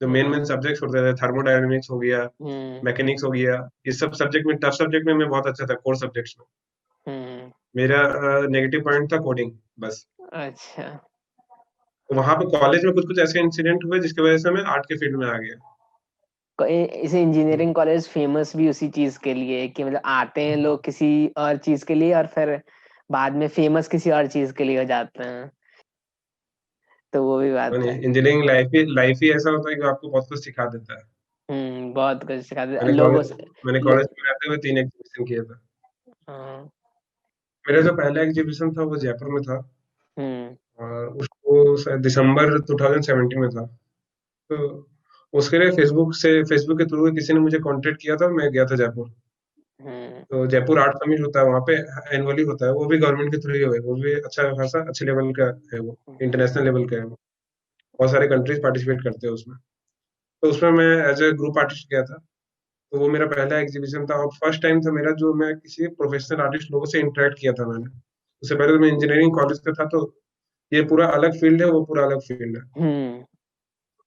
जो मेन हाँ। मेन सब्जेक्ट्स होते थे, थर्मोडायनेमिक्स हो गया, हम्म। मैकेनिक्स हो गया, इस सब सब्जेक्ट में, टफ सब्जेक्ट में मैं बहुत अच्छा था, कोर सब्जेक्ट्स में। हम्म। मेरा नेगेटिव पॉइंट था कोडिंग बस। अच्छा। तो वहां पे कॉलेज में कुछ कुछ ऐसे इंसिडेंट हुए जिसकी वजह से मैं आर्ट के फील्ड में आ गया। इसे इंजीनियरिंग कॉलेज फेमस भी उसी चीज के लिए है कि मतलब आते हैं लोग किसी और चीज के लिए, और फिर बाद में फेमस किसी और चीज के लिए हो जाते हैं, तो वो भी बात है। इंजीनियरिंग लाइफ ही ऐसा होता है कि आपको बहुत कुछ सिखा देता है। बहुत कुछ सिखाते मैंने लोगों कॉलेज से। मैंने लो, कॉलेज में रहते हुए 3 एग्जीबिशन किए थे। हाँ। मेरा जो पहला एग्जीबिशन था वो जयपुर में था, हम्म। और उसको शायद दिसंबर 2017 में था। तो उसके लिए फेसबुक के थ्रू किसी ने मुझे कांटेक्ट किया था, मैं गया था जयपुर। हम्म। तो जयपुर आर्ट समिट होता है वहाँ पे, एनुअली होता है, वो भी गवर्नमेंट के थ्रू ही है, वो भी अच्छा खासा अच्छे लेवल का है, वो इंटरनेशनल लेवल का है वो। बहुत सारे कंट्रीज पार्टिसिपेट करते हैं उसमें। तो उसमें मैं एज ए ग्रुप आर्टिस्ट गया था। तो वो मेरा पहला एग्जीबिशन था और फर्स्ट टाइम था मेरा जो मैं किसी प्रोफेशनल आर्टिस्ट लोगों से इंटरेक्ट किया था मैंने। उससे पहले तो मैं इंजीनियरिंग कॉलेज का था, तो ये पूरा अलग फील्ड है, वो पूरा अलग फील्ड है। हम्म।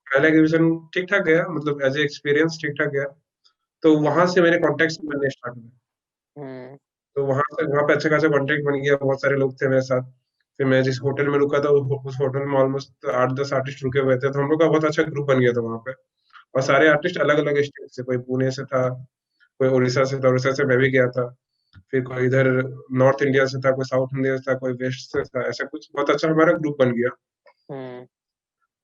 पहला एग्जीबिशन ठीक ठाक गया, मतलब एज ए एक्सपीरियंस ठीक ठाक गया। तो वहां से मेरे कॉन्टेक्ट बनने स्टार्ट हुए। हम्म। तो वहां पे अच्छा खासा कॉन्टेक्ट बन गया, बहुत सारे लोग थे मेरे साथ। फिर मैं जिस होटल में रुका था उस होटल में ऑलमोस्ट 8 10 आर्टिस्ट रुके हुए थे, तो हम लोग का बहुत अच्छा ग्रुप बन गया था वहां पे। और सारे आर्टिस्ट अलग अलग स्टेट से, कोई पुणे से था, कोई उड़ीसा से था, उड़ीसा से मैं भी गया था। फिर कोई इधर नॉर्थ इंडिया से था, कोई साउथ इंडिया से था, कोई वेस्ट से था, ऐसा कुछ बहुत अच्छा हमारा ग्रुप बन गया। हम्म।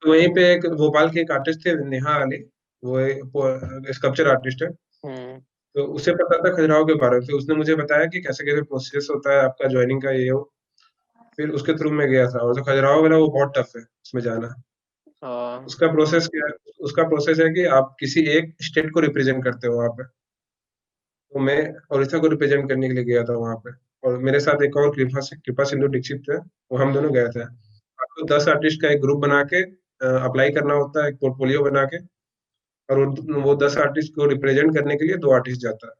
तो वहीं पे एक भोपाल के एक आर्टिस्ट थे, नेहा अली, वो स्कल्पचर आर्टिस्ट है। हम्म। तो उसे पता था खजुराहो के बारे में, फिर उसने मुझे बताया कि कैसे कैसे प्रोसेस होता है आपका ज्वाइनिंग का, ये वो। फिर उसके थ्रू मैं गया था, और जो खजुराहो वाला वो बहुत टफ है उसमें जाना। और उसका प्रोसेस क्या है? उसका प्रोसेस है कि आप किसी एक स्टेट को रिप्रेजेंट करते हो वहाँ पे। तो मैं उड़ीसा को रिप्रेजेंट करने के लिए गया था वहाँ पे, और मेरे साथ एक और कृपा सिंधु दीक्षित थे, वो हम दोनों हम्म। गए थे। आपको 10 आर्टिस्ट का एक ग्रुप बना के अप्लाई करना होता है, एक पोर्टफोलियो बना के, और वो 10 आर्टिस्ट को रिप्रेजेंट करने के लिए 2 आर्टिस्ट जाता है।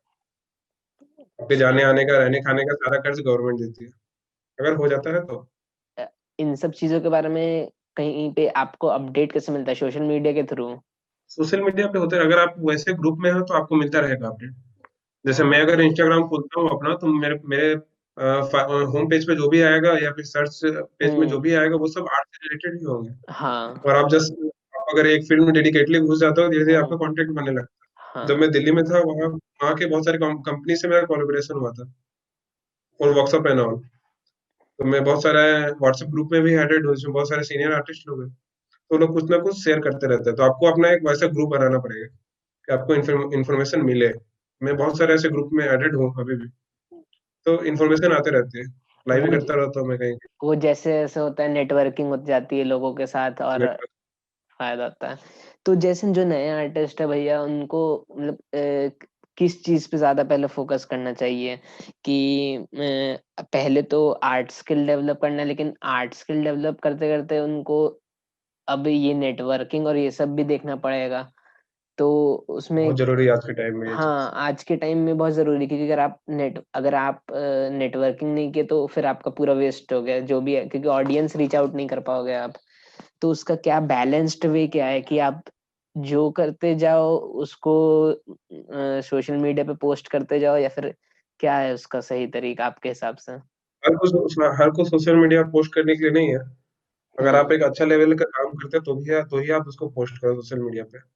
आपके अच्छा। जाने आने का, रहने खाने का सारा खर्च गवर्नमेंट देती है, अगर हो जाता है तो। अ, इन सब चीजों के बारे में कहीं पे आपको अपडेट कैसे मिलता है, सोशल मीडिया के थ्रू? सोशल मीडिया पे होते हैं, अगर आप वैसे ग्रुप में हो तो आपको मिलता रहेगा अपडेट। जैसे मैं अगर इंस्टाग्राम खोलता हूँ अपना, तो मेरे मेरे होम पेज पे जो भी आएगा या फिर सर्च पेज में जो हम्म। भी आएगा वो सब आर्ट से रिलेटेड ही होंगे। हाँ। और आप अगर एक फील्ड में डेडिकेटली घुस जाते हो, धीरे धीरे हम्म। आपका कॉन्टेक्ट बनने लगता है। जब हाँ। मैं दिल्ली में था, वहाँ वहाँ के बहुत सारे कंपनी से मेरा कोलैबोरेशन हुआ था, और व्हाट्सएप एंड ऑल। तो मैं बहुत सारे व्हाट्सएप ग्रुप में भी एडेड हूँ, जिसमें बहुत सारे सीनियर आर्टिस्ट लोग हैं। तो लोग कुछ ना कुछ शेयर करते रहते हैं, तो आपको अपना एक वैसा ग्रुप बनाना पड़ेगा कि आपको इन्फॉर्मेशन मिले। मैं बहुत सारे ऐसे ग्रुप में एडेड हूँ अभी भी, तो इन्फॉर्मेशन आते रहती है। लाइव ही वो करता रहता हूँ मैं कहीं वो जैसे जैसे होता है, नेटवर्किंग हो जाती है लोगों के साथ और नेटवर्क। फायदा होता है। तो जैसे जो नए आर्टिस्ट है भैया, उनको मतलब किस चीज पे ज्यादा पहले फोकस करना चाहिए? कि पहले तो आर्ट स्किल डेवलप करना है, लेकिन आर्ट स्किल डेवलप करते करते उनको अब ये नेटवर्किंग और ये सब भी देखना पड़ेगा। तो उसमें बहुत जरूरी है आज के टाइम में ये चीज। हाँ, आज के टाइम में बहुत जरूरी है, क्योंकि अगर आप नेटवर्किंग नहीं किए तो फिर आपका पूरा वेस्ट हो गया जो भी है, क्योंकि ऑडियंस रीच आउट नहीं कर पाओगे आप। तो उसका क्या बैलेंस्ड वे क्या है कि आप जो करते जाओ उसको सोशल मीडिया पे पोस्ट करते जाओ, या फिर क्या है उसका सही तरीका आपके हिसाब से? हर को सोशल मीडिया पोस्ट करने के लिए नहीं है। अगर आप हम्म। एक अच्छा लेवल का काम करते हैं तो ही आप उसको पोस्ट करो सोशल मीडिया पे।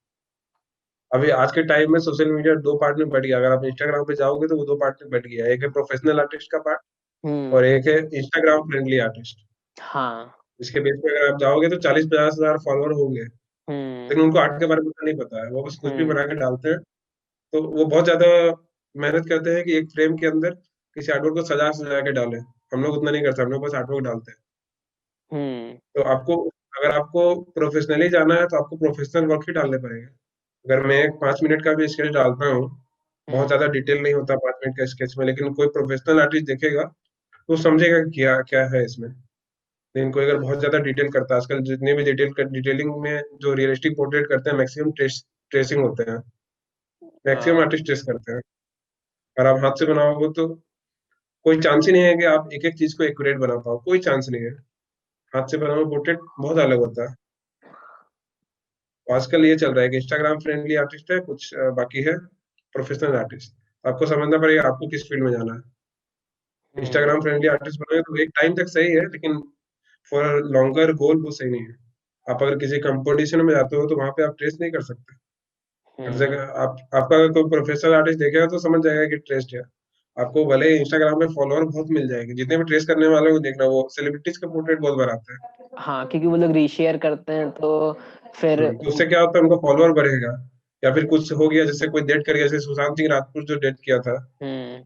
अभी आज के टाइम में सोशल मीडिया 2 पार्ट में बढ़ गया। अगर आप इंस्टाग्राम पे जाओगे तो वो 2 पार्ट में बढ़ गया है। एक है प्रोफेशनल आर्टिस्ट का पार्ट, हम्म। और एक है इंस्टाग्राम फ्रेंडली आर्टिस्ट। हाँ। इसके बेस पे अगर आप जाओगे तो 40-50 हजार फॉलोअर होंगे, हम्म। लेकिन उनको आर्ट के बारे में उतना नहीं पता है, वो बस कुछ भी हम्म। बना के डालते हैं। तो वो बहुत ज्यादा मेहनत करते हैं कि एक फ्रेम के अंदर किसी आर्टवर्क को सजा सजा के डालें। हम लोग उतना नहीं करते, हम लोग बस आर्टवर्क डालते हैं। हम्म। तो अगर आपको प्रोफेशनली जाना है तो आपको प्रोफेशनल वर्क ही डालने पड़ेगा। अगर मैं 5 मिनट का भी स्केच डालता हूँ, बहुत हम्म। ज्यादा डिटेल नहीं होता 5 मिनट का स्केच में, लेकिन कोई प्रोफेशनल आर्टिस्ट देखेगा तो समझेगा कि क्या क्या है इसमें। लेकिन कोई अगर बहुत ज्यादा डिटेल करता है, आजकल जितने भी डिटेलिंग में जो रियलिस्टिक पोर्ट्रेट करते हैं, मैक्सिमम ट्रेसिंग होते हैं। मैक्सिमम हाँ। आर्टिस्ट ट्रेस करते हैं। अगर आप हाथ से बनाओगे तो कोई चांस ही नहीं है कि आप एक एक चीज को एक्यूरेट बना पाओ, कोई चांस नहीं है। हाथ से बना हुआ पोर्ट्रेट बहुत अलग होता है। तो आजकल ये चल रहा है कि इंस्टाग्राम फ्रेंडली आर्टिस्ट है कुछ, बाकी है प्रोफेशनल आर्टिस्ट। आपको समझना पड़ेगा आपको किस फील्ड में जाना है। हम्म। इंस्टाग्राम फ्रेंडली आर्टिस्ट बनोगे तो एक टाइम तक सही है, लेकिन फॉर लॉन्गर गोल वो सही नहीं है। आप अगर किसी कंपटीशन में जाते हो तो वहां पे आप ट्रेस नहीं कर सकते। हर हम्म। जगह आपका अगर कोई प्रोफेशनल आर्टिस्ट देखेगा तो समझ जाएगा कि ट्रेस्ड है। आपको भले इंस्टाग्राम पे फॉलोअर बहुत मिल जाएंगे, जितने भी ट्रेस करने वाले को देखना, वो सेलिब्रिटीज का पोर्ट्रेट बहुत बनाते हैं। हाँ, क्योंकि वो लोग रीशेयर करते हैं तो फिर तो उससे क्या होता है, उनका फॉलोअर बढ़ेगा। या फिर कुछ हो गया, जैसे कोई डेट कर गया, जैसे सुशांत सिंह राजपूत जो डेट किया था, हम्म।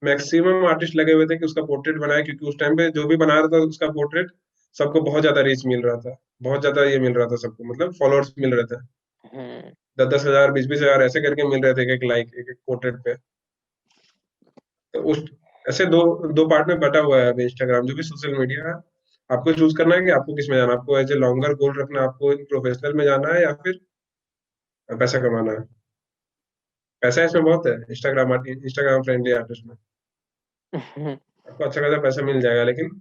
मैक्सिमम आर्टिस्ट लगे हुए थे कि उसका पोर्ट्रेट बनाए, क्योंकि उस टाइम पे जो भी बना रहा था उसका पोर्ट्रेट, सबको बहुत ज्यादा रीच मिल रहा था, बहुत ज्यादा ये मिल रहा था सबको, मतलब फॉलोअर्स मिल रहे थे। हम्म। 10-10 हजार, 20-20 हजार ऐसे करके मिल रहे थे, एक एक लाइक, एक एक पोर्ट्रेट पे। तो उस ऐसे दो दो पार्ट में बटा हुआ है अभी इंस्टाग्राम, जो भी सोशल मीडिया है। आपको चूज करना है कि आपको किस में जाना है। आपको एज ए लॉन्गर गोल रखना है, आपको प्रोफेशनल में जाना है, या फिर पैसा कमाना है। पैसा इसमें बहुत है, इंस्टाग्राम फ्रेंडली आर्टिस्ट में आपको अच्छा खासा पैसा मिल जाएगा, लेकिन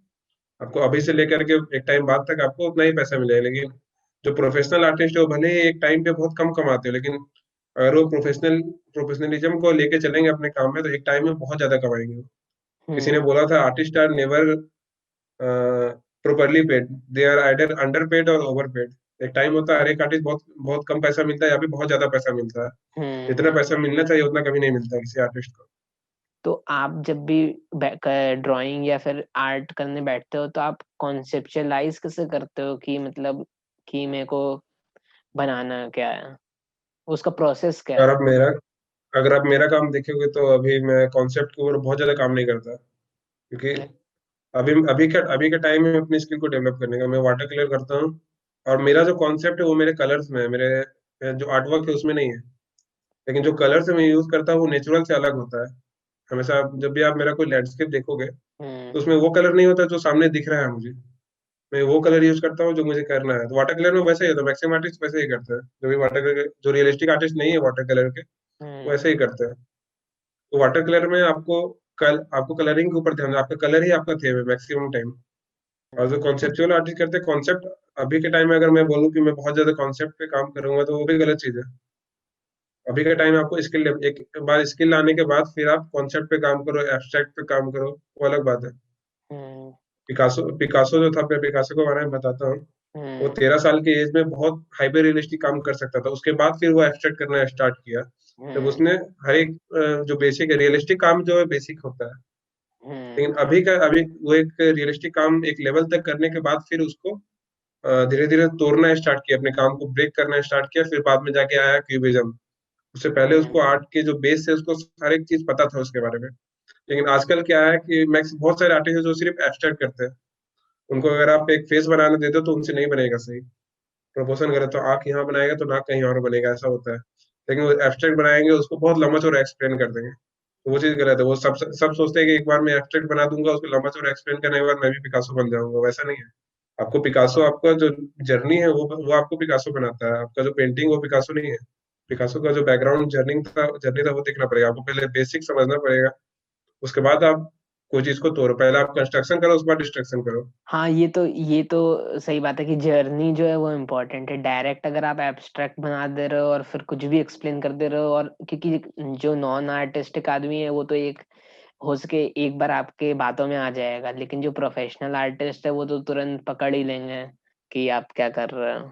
आपको अभी से लेकर के एक टाइम बाद तक आपको उतना ही पैसा मिलेगा। लेकिन जो प्रोफेशनल आर्टिस्ट है वो भले ही एक टाइम पे बहुत कम कमाते हो, लेकिन अगर वो प्रोफेशनलिज्म को लेके चलेंगे अपने काम में, तो एक टाइम में बहुत ज्यादा कमाएंगे। किसी ने हम्म। बोला था, artist are never properly paid, they are either under paid और ओवर पेड। एक टाइम होता है हर एक आर्टिस्ट बहुत बहुत कम पैसा मिलता है, या फिर बहुत ज्यादा पैसा मिलता है। जितना हम्म। पैसा मिलना चाहिए उतना कभी नहीं मिलता किसी आर्टिस्ट को। तो आप जब भी ड्राइंग या फिर आर्ट करने बैठते हो तो आप कॉन्सेप्चुअलाइज कैसे करते हो कि मतलब कि मेरे को बनाना क्या है, उसका प्रोसेस क्या अगर है? आप मेरा अगर आप मेरा काम देखोगे तो अभी मैं कॉन्सेप्ट के ऊपर बहुत ज्यादा काम नहीं करता, क्योंकि अभी अभी का टाइम है अपनी स्किल को डेवलप करने का। मैं वाटर कलर करता हूँ, और मेरा जो कॉन्सेप्ट है वो मेरे कलर्स में है, मेरे जो आर्टवर्क है उसमें नहीं है। लेकिन जो कलर्स मैं यूज करता हूँ वो नेचुरल से अलग होता है। हमेशा जब भी आप मेरा कोई लैंडस्केप देखोगे हम्म। तो उसमें वो कलर नहीं होता जो सामने दिख रहा है मुझे। मैं वो कलर यूज करता हूँ जो मुझे करना है। तो वाटर कलर में वैसे ही होता है, मैक्सिमम आर्टिस्ट वैसे ही करते हैं। जो भी वाटर कलर, जो रियलिस्टिक आर्टिस्ट नहीं है वाटर कलर के, वो हम्म। ऐसे ही करते हैं। तो वाटर कलर में आपको कलरिंग के ऊपर ध्यान, आपका कलर ही आपका थीम है मैक्सिमम टाइम। और जो कॉन्सेप्चुअल आर्टिस्ट करते हैं कॉन्सेप्ट, अभी के टाइम में अगर मैं बोलूँ कि मैं बहुत ज्यादा कॉन्सेप्ट पे काम करूंगा तो वो भी गलत चीज है। अभी के टाइम में आपको स्किल, एक बार स्किल लाने के बाद फिर आप कॉन्सेप्ट पे काम करो, एब्स्ट्रैक्ट पे काम करो, वो अलग बात है। हम्म। पिकासो पिकासो जो था, मैं पिकासो के बारे में बताता हूँ। वो हम्म। 13 साल की एज में बहुत हाइपर रियलिस्टिक काम कर सकता था, उसके बाद फिर वो एब्स्ट्रैक्ट करना स्टार्ट किया। जब हम्म। उसने हर एक जो बेसिक रियलिस्टिक काम जो है बेसिक होता है। हम्म। लेकिन अभी वो एक रियलिस्टिक काम एक लेवल तक करने के बाद फिर उसको धीरे धीरे तोड़ना स्टार्ट किया, अपने काम को ब्रेक करना स्टार्ट किया, फिर बाद में जाके आया क्यूबिज्म। उससे पहले उसको हम्म। आर्ट के जो बेस है उसको हर एक चीज पता था उसके बारे में। लेकिन आजकल क्या है कि मैक्स बहुत सारे आर्टिस्ट हैं जो सिर्फ एब्स्ट्रैक्ट करते हैं। उनको अगर आप एक फेस बनाने देते हो तो उनसे नहीं बनेगा सही। प्रपोजन करे तो आंख यहाँ बनाएगा तो नाक कहीं और बनेगा, ऐसा होता है। लेकिन वो एब्स्ट्रैक्ट बनाएंगे उसको बहुत लंबा चौड़ा एक्सप्लेन कर देंगे, तो वो चीज गलत है। वो सब सब सोचते हैं कि एक बार मैं एब्स्ट्रैक्ट बना दूंगा, उसको लंबा चौड़ा एक्सप्लेन करने के बाद मैं भी पिकासो बन जाऊंगा, वैसा नहीं है। आपको पिकासो, आपका जो जर्नी है वो आपको पिकासो बनाता है। आपका जो पेंटिंग वो पिकासो नहीं है। पिकासो का जो बैकग्राउंड जर्नी था वो देखना पड़ेगा आपको, पहले बेसिक समझना पड़ेगा। उसके बाद आप कोई चीज को तोड़ो, पहले आप कंस्ट्रक्शन करो उसके बाद डिस्ट्रक्शन करो। हाँ, ये तो सही बात है कि जर्नी जो है वो इम्पोर्टेंट है। डायरेक्ट अगर आप एब्स्ट्रैक्ट बना दे रहे हो और फिर कुछ भी एक्सप्लेन कर दे रहे हो, और क्योंकि जो नॉन आर्टिस्टिक आदमी है वो तो एक हो सके एक बार आपके बातों में आ जाएगा, लेकिन जो प्रोफेशनल आर्टिस्ट है वो तो तुरंत पकड़ ही लेंगे कि आप क्या कर रहे हो।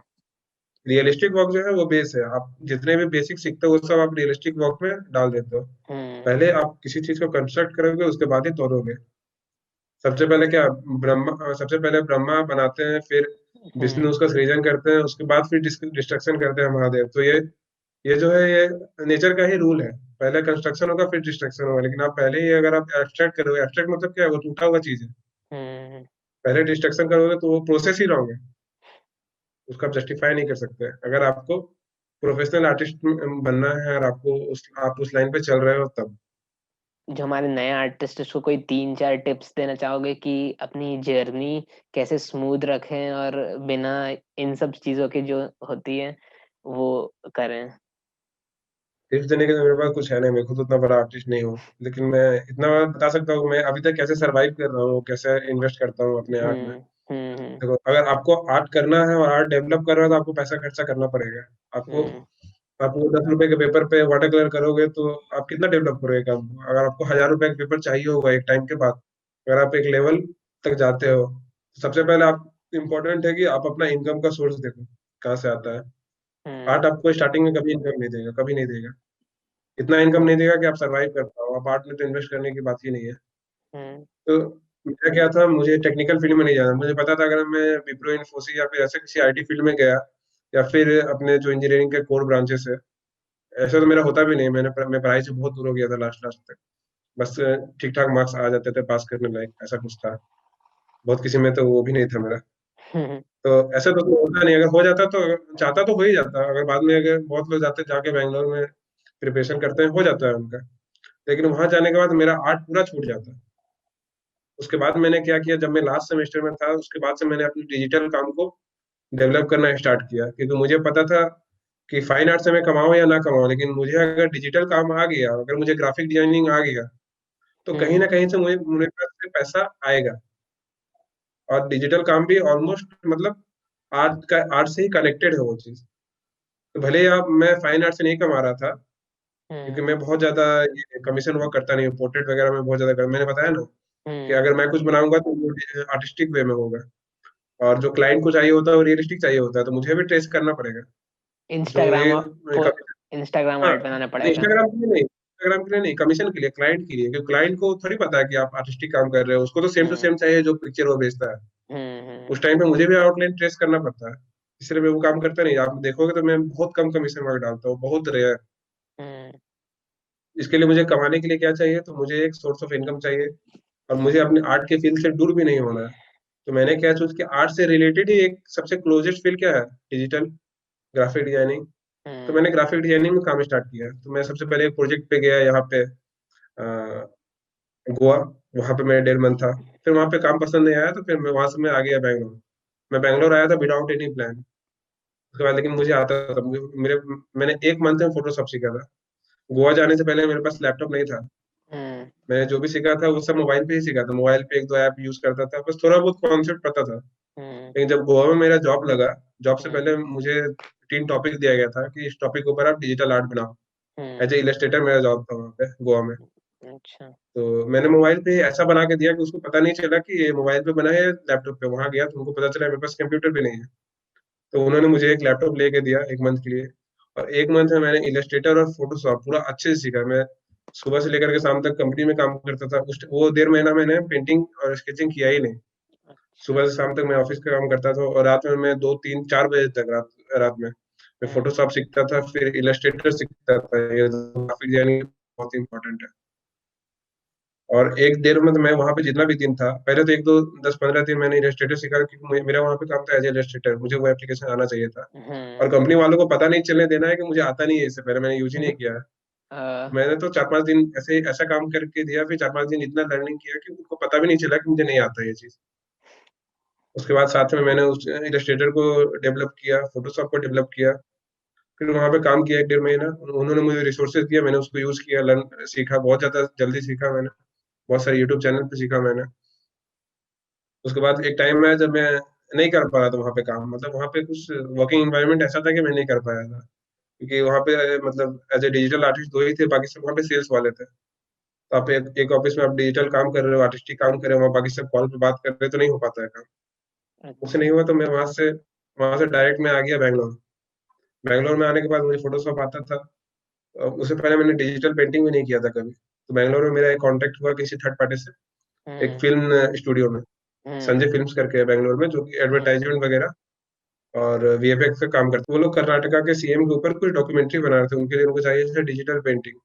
रियलिस्टिक वर्क जो है वो बेस है, आप जितने भी बेसिक सीखते हो वो सब आप रियलिस्टिक वर्क में डाल देते हो। हम्म। पहले आप किसी चीज को कंस्ट्रक्ट करोगे उसके बाद ही तोड़ोगे। सबसे पहले ब्रह्मा बनाते हैं, फिर विष्णु हम्म। उसका सृजन करते हैं, उसके बाद फिर डिस्ट्रक्शन करते हैं महादेव। तो ये जो है ये नेचर का ही रूल है। पहले कंस्ट्रक्शन होगा फिर डिस्ट्रक्शन होगा। लेकिन आप पहले ही अगर आप एब्स्ट्रैक्ट करोगे, एब्स्ट्रैक्ट मतलब क्या है, वो टूटा हुआ चीज है। हम्म। पहले डिस्ट्रक्शन करोगे तो वो प्रोसेस ही रॉन्ग है, उसको आप जस्टिफाई नहीं कर सकते। अगर आपको प्रोफेशनल आर्टिस्ट बनना है और आप उस लाइन पे चल रहे हो तब। जो हमारे नए आर्टिस्ट, उसको कोई 3-4 टिप्स देना चाहोगे कि अपनी जर्नी कैसे स्मूथ रखें और बिना इन सब चीजों की जो होती है वो करें। टिप्स देने के लिए मेरे पास कुछ है नहीं, मैं खुद उतना बड़ा आर्टिस्ट नहीं हूँ। लेकिन मैं इतना बता सकता हूँ, मैं अभी तक कैसे सरवाइव कर रहा हूँ, कैसे इन्वेस्ट करता हूँ अपने आर्ट में। हम्म। हम्म। देखो, अगर आपको आर्ट करना है और आर्ट डेवलप कर रहे हो तो आपको पैसा खर्चा करना पड़ेगा। आपको हम्म। आप वो 10 रुपए के पेपर पे वाटर कलर करोगे तो आप कितना डेवलप करोगे काम को? अगर आपको 1000 रुपए का पेपर चाहिए होगा एक टाइम के बाद, अगर आप एक लेवल तक जाते हो, तो सबसे पहले आप इम्पोर्टेंट है कि आप अपना इनकम का सोर्स देखो, कहाँ से आता है। हम्म। आर्ट आपको स्टार्टिंग में कभी इनकम नहीं देगा, कभी नहीं देगा। इतना इनकम नहीं देगा कि आप सरवाइव कर पाओ। आप आर्ट में तो इन्वेस्ट करने की बात ही नहीं है। हम्म। तो मेरा क्या था, मुझे टेक्निकल फील्ड में नहीं जाना। मुझे पता था अगर मैं विप्रो, इन्फोसिस या फिर ऐसे किसी आईटी फील्ड में गया, या फिर अपने जो इंजीनियरिंग के कोर ब्रांचेस है, ऐसा तो मेरा होता भी नहीं। मैं पढ़ाई से बहुत दूर हो गया था लास्ट लास्ट तक। बस ठीक ठाक मार्क्स आ जाते थे पास करने लायक, ऐसा कुछ था। बहुत किसी में तो वो भी नहीं था मेरा। हम्म। तो ऐसा तो कुछ होता नहीं। अगर हो जाता तो, चाहता तो हो ही जाता। अगर बाद में, अगर बहुत लोग जाते जाके बैंगलोर में प्रिपरेशन करते हैं, हो जाता है उनका। लेकिन वहां जाने के बाद मेरा आर्ट पूरा छूट जाता है। उसके बाद मैंने क्या किया, जब मैं लास्ट सेमेस्टर में था उसके बाद से मैंने अपने डिजिटल काम को डेवलप करना स्टार्ट किया। क्योंकि मुझे पता था कि फाइन आर्ट से मैं कमाऊं या ना कमाऊं, लेकिन मुझे अगर डिजिटल काम आ गया, अगर मुझे ग्राफिक डिजाइनिंग आ गया, तो कहीं हम्म। ना कहीं से मुझे मेरे पास से पैसा आएगा। और डिजिटल काम भी ऑलमोस्ट मतलब आर्ट से ही कनेक्टेड है वो चीज। तो भले ही आप मैं फाइन आर्ट से नहीं कमा रहा था, क्योंकि हम्म। मैं बहुत ज्यादा ये कमीशन वर्क करता नहीं हूँ। पोर्ट्रेट वगैरह में बहुत ज्यादा मैंने बताया ना कि हम्म। अगर मैं कुछ बनाऊंगा तो वो आर्टिस्टिक वे में होगा। और जो क्लाइंट को चाहिए होता है वो रियलिस्टिक चाहिए होता है, तो मुझे भी ट्रेस करना पड़ेगा। जो इंस्टाग्राम ये इंस्टाग्राम हाँ, आर्ट बनाना पड़ेगा। इंस्टाग्राम के लिए नहीं, इंस्टाग्राम के लिए नहीं, कमीशन के लिए, क्लाइंट के लिए। क्योंकि क्लाइंट को थोड़ी पता है कि आप आर्टिस्टिक काम कर रहे हो, उसको तो सेम टू हम्म। सेम चाहिए जो पिक्चर वो बेचता है। हम्म। उस टाइम पे मुझे भी आउटलाइन ट्रेस करना पड़ता है, इसलिए मैं वो काम करता नहीं। आप देखोगे तो मैं बहुत कम कमीशन वर्क डालता हूँ, बहुत रेयर। हम्म। इसके लिए मुझे कमाने के लिए क्या चाहिए, तो मुझे एक सोर्स ऑफ इनकम चाहिए। और मुझे अपने आर्ट के फील्ड से दूर भी नहीं होना है। तो मैंने क्या चूज किया, आर्ट से रिलेटेड ही एक सबसे क्लोजेस्ट फील्ड क्या है, डिजिटल ग्राफिक डिजाइनिंग। तो हम्म। मैंने ग्राफिक डिजाइनिंग में काम स्टार्ट किया। तो मैं सबसे पहले एक प्रोजेक्ट पे गया यहाँ पे गोवा। वहाँ पे मैं 1.5 मंथ था। फिर वहाँ पे काम पसंद नहीं आया, तो फिर मैं वहां से मैं आ गया बैंगलोर। मैं बैंगलोर आया था विदाउट एनी प्लान। उसके बाद लेकिन मुझे आता था, मेरे मैंने 1 मंथ में फोटोशॉप सीखा था। गोवा जाने से पहले मेरे पास लैपटॉप नहीं था। हम्म। मैंने जो भी सीखा था वो सब मोबाइल पे ही सीखा था। मोबाइल पे 1-2 ऐप यूज करता था, बस थोड़ा बहुत कॉन्सेप्ट पता था। हम्म। लेकिन जब गोवा में मेरा जॉब लगा, जॉब से हम्म। पहले मुझे 3 टॉपिक दिया गया था कि इस टॉपिक के ऊपर आप डिजिटल आर्ट बनाओ। हम्म। एज ए इलस्ट्रेटर मेरा जॉब था वहाँ पे गोवा में। अच्छा। तो मैंने मोबाइल पे ऐसा बना के दिया कि उसको पता नहीं चला कि ये मोबाइल पे बना है या लैपटॉप पे। वहां गया तो उनको पता चला मेरे पास कंप्यूटर भी नहीं है। तो उन्होंने मुझे एक लैपटॉप लेके दिया 1 मंथ के लिए। और 1 मंथ में मैंने इलस्ट्रेटर और फोटोशॉप पूरा अच्छे से सीखा। मैं सुबह से लेकर के शाम तक कंपनी में काम करता था। उस वो 1.5 महीना मैंने पेंटिंग और स्केचिंग किया ही नहीं। अच्छा। सुबह से शाम तक मैं ऑफिस का काम करता था, और रात में मैं 2-3-4 बजे तक रात में मैं हम्म। फोटोशॉप सीखता था, फिर इलस्ट्रेटर सीखता था। ये ग्राफिक डिजाइनिंग बहुत इंपॉर्टेंट है। और 1-1.5 मंथ मैं वहां पे जितना भी दिन था, पहले तो 1-2 10-15 दिन मैंने इलस्ट्रेटर सीखा, क्योंकि मेरा वहां पे काम था एज इलस्ट्रेटर। मुझे वो एप्लीकेशन आना चाहिए था। और हम्म। कंपनी वालों को पता नहीं चलने देना है कि मुझे आता नहीं है, इससे पहले मैंने यूज ही नहीं किया है। अ, मैंने तो 4-5 दिन ऐसे ऐसा काम करके दिया, फिर 4-5 दिन इतना लर्निंग किया कि उनको पता भी नहीं चला कि मुझे नहीं आता ये चीज। उसके बाद साथ में मैंने उस इलस्ट्रेटर को डेवलप किया, फोटोशॉप को डेवलप किया। फिर वहां पे काम किया 1-1.5 महीना। उन्होंने मुझे रिसोर्सेज दिया, मैंने उसको यूज किया, लर्न सीखा, बहुत ज्यादा जल्दी सीखा मैंने। बहुत सारे यूट्यूब चैनल पे सीखा मैंने। उसके बाद एक टाइम में जब मैं नहीं कर पा रहा था वहाँ पे काम, मतलब वहाँ पे कुछ वर्किंग एनवायरनमेंट ऐसा था कि मैं नहीं कर पाया था। क्योंकि वहाँ पे मतलब एज ए डिजिटल आर्टिस्ट 2 ही थे, बाकी सब वहाँ पे सेल्स वाले थे। तो आप एक ऑफिस में आप डिजिटल काम कर रहे हो, आर्टिस्टिक काम कर रहे हो, वहाँ बाकी सब कॉल पे बात कर रहे हो, तो नहीं हो पाता है काम। उससे नहीं अच्छा। हुआ, तो मैं वहाँ से डायरेक्ट मैं आ गया बैंगलोर। बैंगलोर में आने के बाद मुझे फोटोशॉप आता था। उससे पहले मैंने डिजिटल पेंटिंग भी नहीं किया था कभी। तो बैंगलोर में मेरा एक कॉन्टेक्ट हुआ किसी थर्ड पार्टी से, एक हम्म। फिल्म स्टूडियो में। हम्म। संजय फिल्म्स करके है बैंगलोर में, जो कि हम्म। एडवर्टाइजमेंट वगैरह और वीएफएक्स का काम करते हैं। वो लोग कर्नाटका के सीएम के ऊपर कुछ डॉक्यूमेंट्री बना रहे थे, उनके लिए उनको चाहिए था डिजिटल पेंटिंग।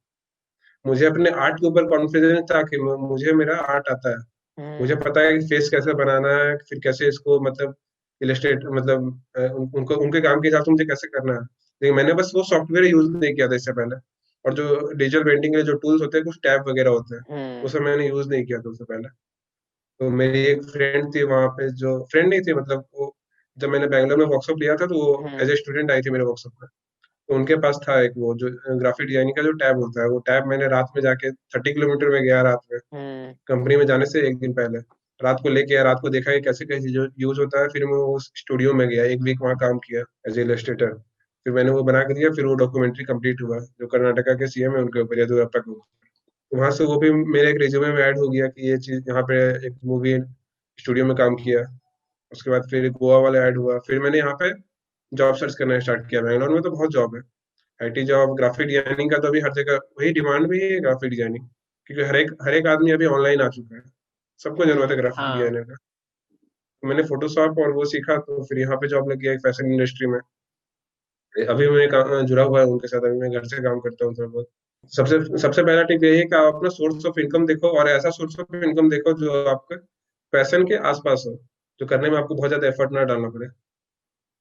मुझे अपने आर्ट के ऊपर कॉन्फिडेंस था कि मुझे मेरा आर्ट आता है। मुझे हम्म। पता है कि फेस कैसे बनाना है, फिर कैसे इसको मतलब इलस्ट्रेट मतलब उनको उनके काम के हिसाब से मुझे कैसे करना है। लेकिन मैंने बस वो सॉफ्टवेयर यूज नहीं किया था इससे पहले। और जो डिजिटल पेंटिंग के जो टूल्स होते हैं, कुछ टैब वगैरह होते हैं, वो हम्म। सब मैंने यूज नहीं किया था उससे पहले। तो मेरी एक फ्रेंड थी वहां पे, जो फ्रेंड नहीं थी मतलब वो, जब मैंने बैंगलोर में वर्कशॉप लिया था तो वो as hmm. A student I थी मेरे वर्कशॉप में। तो उनके पास था एक वो जो ग्राफिक डिजाइनिंग का जो टैब होता है, वो टैब मैंने रात में जाके 30 किलोमीटर में गया रात में, हम्म। कंपनी में जाने से 1 दिन पहले। रात को लेके आया, रात को देखा कि कैसे कैसे यूज होता है। फिर मैं उस स्टूडियो में गया, 1 वीक वहाँ काम किया एज ए इलस्ट्रेटर। फिर मैंने वो बना के दिया, फिर वो डॉक्यूमेंट्री कंप्लीट हुआ जो कर्नाटका के सीएम है उनके ऊपर, येदियुरप्पा के ऊपर। तो वहां से वो भी मेरे एक रिज्यूमे में ऐड हो गया कि ये चीज यहाँ पे एक मूवी स्टूडियो में काम किया। उसके बाद फिर गोवा वाला ऐड हुआ। फिर मैंने यहाँ पे जॉब सर्च करना स्टार्ट किया। बैंगलोर में तो बहुत जॉब है, आईटी जॉब, ग्राफिक डिजाइनिंग का तो अभी हर जगह वही डिमांड भी है, ग्राफिक डिजाइनिंग। क्योंकि हर एक आदमी अभी ऑनलाइन आ चुका है, सबको जरूरत है ग्राफिक हाँ। डिजाइनर का। तो मैंने फोटोशॉप और वो सीखा, तो फिर यहाँ पे जॉब लग गया एक फैशन इंडस्ट्री में। अभी मैं जुड़ा हुआ है उनके साथ, अभी मैं घर से काम करता हूँ थोड़ा बहुत। सबसे सबसे पहला टिप यही है कि आप अपना सोर्स ऑफ इनकम देखो, और ऐसा सोर्स ऑफ इनकम देखो जो आपके पैशन के आसपास हो, जो करने में आपको बहुत ज्यादा एफर्ट ना डालना पड़े।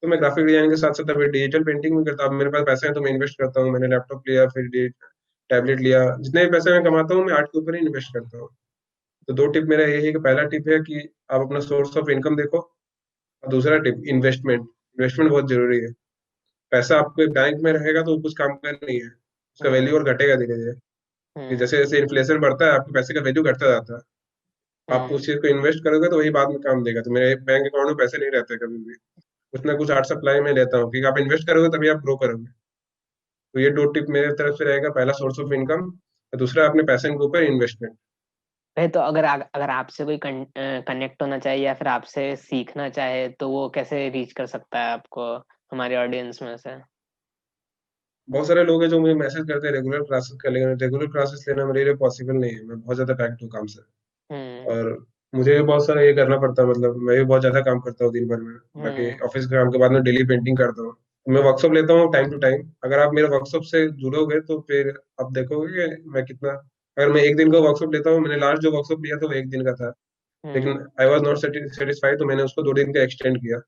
तो मैं ग्राफिक डिजाइनिंग के साथ साथ अभी डिजिटल पेंटिंग भी करता हूँ। अब मेरे पास पैसे हैं तो मैं इन्वेस्ट करता हूँ। मैंने लैपटॉप लिया, फिर टैबलेट लिया। जितने भी पैसे मैं कमाता हूँ मैं आर्ट के ऊपर ही इन्वेस्ट करता हूँ। तो 2 टिप मेरा यही है कि पहला टिप है कि आप अपना सोर्स ऑफ इनकम देखो, और दूसरा टिप इन्वेस्टमेंट। इन्वेस्टमेंट बहुत जरूरी है। पैसा आपके बैंक में रहेगा तो कुछ काम का नहीं है, उसका वैल्यू हम्म। और घटेगा धीरे धीरे। कि हम्म। जैसे जैसे इन्फ्लेशन बढ़ता है आपके पैसे का वैल्यू घटता जाता है। आप हम्म। उस चीज को इन्वेस्ट करोगे तो वही बाद में काम देगा। तो मेरे बैंक अकाउंट में पैसे नहीं रहते कभी भी, कुछ ना कुछ आर्ट सप्लाई में लेता हूँ, क्योंकि आप इन्वेस्ट करोगे तभी आप ग्रो करोगे। तो ये 2 टिप मेरे तरफ से रहेगा, पहला सोर्स ऑफ इनकम, और दूसरा अपने पैशन के ऊपर इन्वेस्टमेंट। भाई तो अगर आपसे कोई कनेक्ट होना चाहे या फिर आपसे सीखना चाहे तो वो कैसे रीच कर सकता है आपको, हमारे ऑडियंस में से? बहुत सारे लोग हैं जो मुझे मैसेज करते हैं रेगुलर क्लासेस का, लेकिन रेगुलर क्लासेस लेना मेरे लिए पॉसिबल नहीं है। मैं बहुत ज्यादा पैक्ड हूँ काम से। हम्म। और मुझे भी बहुत सारा ये करना पड़ता है, मतलब मैं भी बहुत ज्यादा काम करता हूँ दिन भर में। बाकी हम्म। ऑफिस के काम के बाद में डेली पेंटिंग करता हूँ। मैं वर्कशॉप लेता हूँ टाइम टू टाइम। अगर आप मेरे वर्कशॉप से जुड़ोगे तो फिर आप देखोगे कि मैं कितना, अगर मैं 1 दिन का वर्कशॉप लेता हूँ, मैंने लास्ट जो वर्कशॉप लिया था वो 1 दिन का था। लेकिन हम्म। आई वाज नॉट सेटिस्फाइड, तो मैंने उसको 2 दिन का एक्सटेंड किया।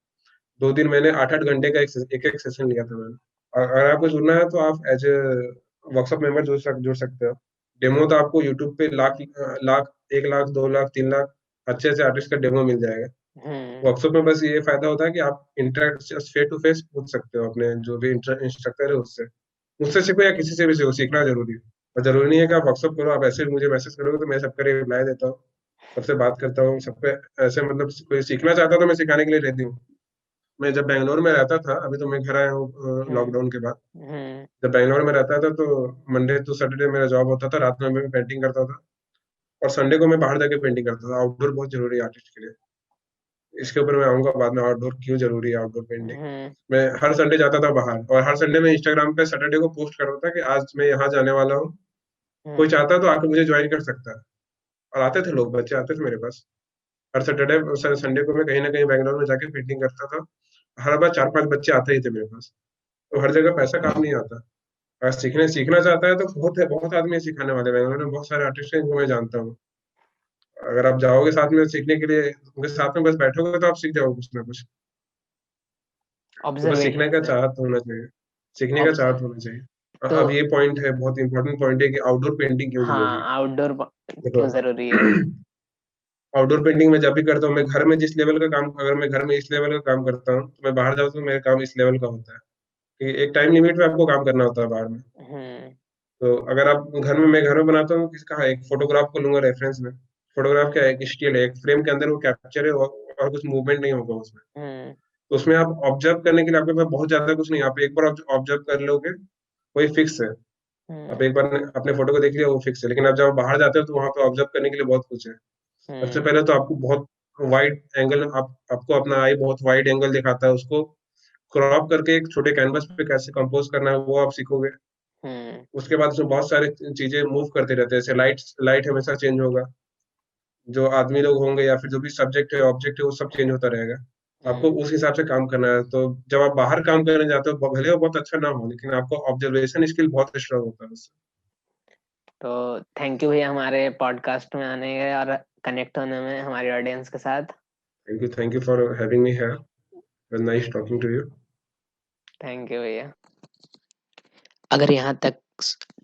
2 दिन मैंने 8-8 घंटे का एक एक सेशन लिया था मैंने। और अगर आपको जुड़ना है तो आप एज ए वर्कशॉप मेंबर जुड़ सकते हो। डेमो तो आपको यूट्यूब पे लाख 1 लाख 2 लाख 3 लाख अच्छे से आर्टिस्ट का डेमो मिल जाएगा। हम्म। वर्कशॉप में बस ये फायदा होता है कि आप इंटरेक्ट फेस टू फेस पूछ सकते हो अपने जो भी इंस्ट्रक्टर है उससे। मुझसे सीखो या किसी से भी सीखो, सीखना जरूरी है। और जरूरी नहीं है कि आप वर्कशॉप करो, आप ऐसे मुझे मैसेज करोगे तो मैं सबका रिप्लाई देता हूँ, सबसे बात करता हूँ, सबके ऐसे मतलब कोई सीखना चाहता है तो मैं सिखाने के लिए रेडी हूँ। मैं जब बैंगलोर में रहता था, अभी तो मैं घर आया हूँ हम्म। लॉकडाउन के बाद। हम्म। जब बैंगलोर में रहता था तो मंडे टू सैटरडे मेरा जॉब होता था, रात में मैं पेंटिंग करता था। और संडे को मैं बाहर जाके पेंटिंग करता था। आउटडोर बहुत जरूरी है आर्टिस्ट के लिए। इसके ऊपर मैं आऊंगा बाद में, आउटडोर क्यों जरूरी है आउटडोर पेंटिंग। हम्म। मैं हर संडे जाता था बाहर, और हर संडे मैं इंस्टाग्राम पे सैटरडे को पोस्ट कर रहा था कि आज मैं यहाँ जाने वाला हूँ, कोई हम्म। चाहता है तो आके मुझे ज्वाइन कर सकता है। और आते थे लोग, बच्चे आते थे मेरे पास। हर सैटरडे संडे को मैं कहीं ना कहीं बैंगलोर में जाके पेंटिंग करता था। हर बार 4-5 बच्चे आते ही थे मेरे पास। तो हर जगह पैसा काम नहीं आता। अगर सीखना चाहता है तो बहुत आदमी है सिखाने वाले, बैंगलोर में बहुत सारे आर्टिस्ट हैं जिनको मैं जानता हूँ। अगर आप जाओगे साथ में सीखने के लिए, उनके साथ में बस बैठोगे तो आप सीख जाओगे कुछ ना कुछ। तो बस सीखने का ऑब्जर्वेशन है। चाहत होना चाहिए, सीखने का ऑब्स चाहत होना चाहिए। तो अब ये पॉइंट है, बहुत इंपॉर्टेंट पॉइंट है कि आउटडोर पेंटिंग क्यों जरूरी है। हाँ, आउटडोर देखो क्यों जरूरी है? आउटडोर पेंटिंग में जब भी करता हूँ, मैं घर में जिस लेवल का काम, अगर मैं घर में इस लेवल का काम करता हूँ तो मैं बाहर जाऊँ तो मेरा काम इस लेवल का होता है। कि एक टाइम लिमिट में आपको काम करना होता है बाहर में। हम्म। तो अगर आप घर में, मैं घर में बनाता हूँ, किसका एक फोटोग्राफ को लूंगा रेफरेंस में। फोटोग्राफ क्या है, एक स्टिल है, एक फ्रेम के अंदर वो कैप्चर है, और कुछ मूवमेंट नहीं होगा उसमें। हम्म। तो उसमें आप ऑब्जर्व करने के लिए आपके पास बहुत ज्यादा कुछ नहीं, आप एक बार ऑब्जर्व कर लोगे, वही फिक्स है। आप हम्म। एक बार अपने फोटो को देख लिया, वो फिक्स है। लेकिन आप जब बाहर जाते हो तो वहां पे ऑब्जर्व करने के लिए बहुत कुछ है। सबसे हम्म। पहले तो आपको बहुत वाइड एंगल, आपको अपना आई बहुत वाइड एंगल दिखाता है, उसको क्रॉप करके एक छोटे कैनवस पे कैसे कंपोज करना है वो आप सीखोगे। हम्म। उसके बाद उसमें बहुत सारे चीजें मूव करते रहते हैं, जैसे लाइट लाइट हमेशा चेंज होगा। जो आदमी लोग होंगे या फिर जो भी सब्जेक्ट है ऑब्जेक्ट है वो सब चेंज होता रहेगा। आपको हम्म। उस हिसाब से काम करना है। तो जब आप बाहर काम करने जाते हो, भले वो बहुत अच्छा ना हो, लेकिन आपको ऑब्जर्वेशन स्किल बहुत स्ट्रांग होता है उससे। तो थैंक यू भैया हमारे पॉडकास्ट में आने के और कनेक्ट होने में हमारी ऑडियंस के साथ। Thank you for having me here. Was nice talking to you. Thank you भैया। अगर यहाँ तक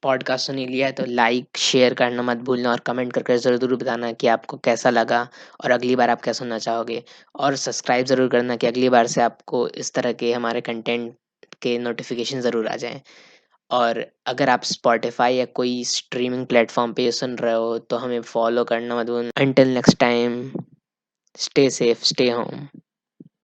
पॉडकास्ट सुन ही लिया है तो लाइक शेयर करना मत भूलना, और कमेंट करके ज़रूर बताना कि आपको कैसा लगा और अगली बार आप क्या सुनना चाहोगे। और सब्सक्राइब ज़रूर करना कि अगली बार से आपको इस तरह के हमारे कंटेंट के नोटिफिकेशन ज़रूर आ जाएं। और अगर आप स्पॉटिफाई या कोई स्ट्रीमिंग प्लेटफॉर्म पे ये सुन रहे हो तो हमें फॉलो करना मत भूलना। Until next time, stay safe, stay home.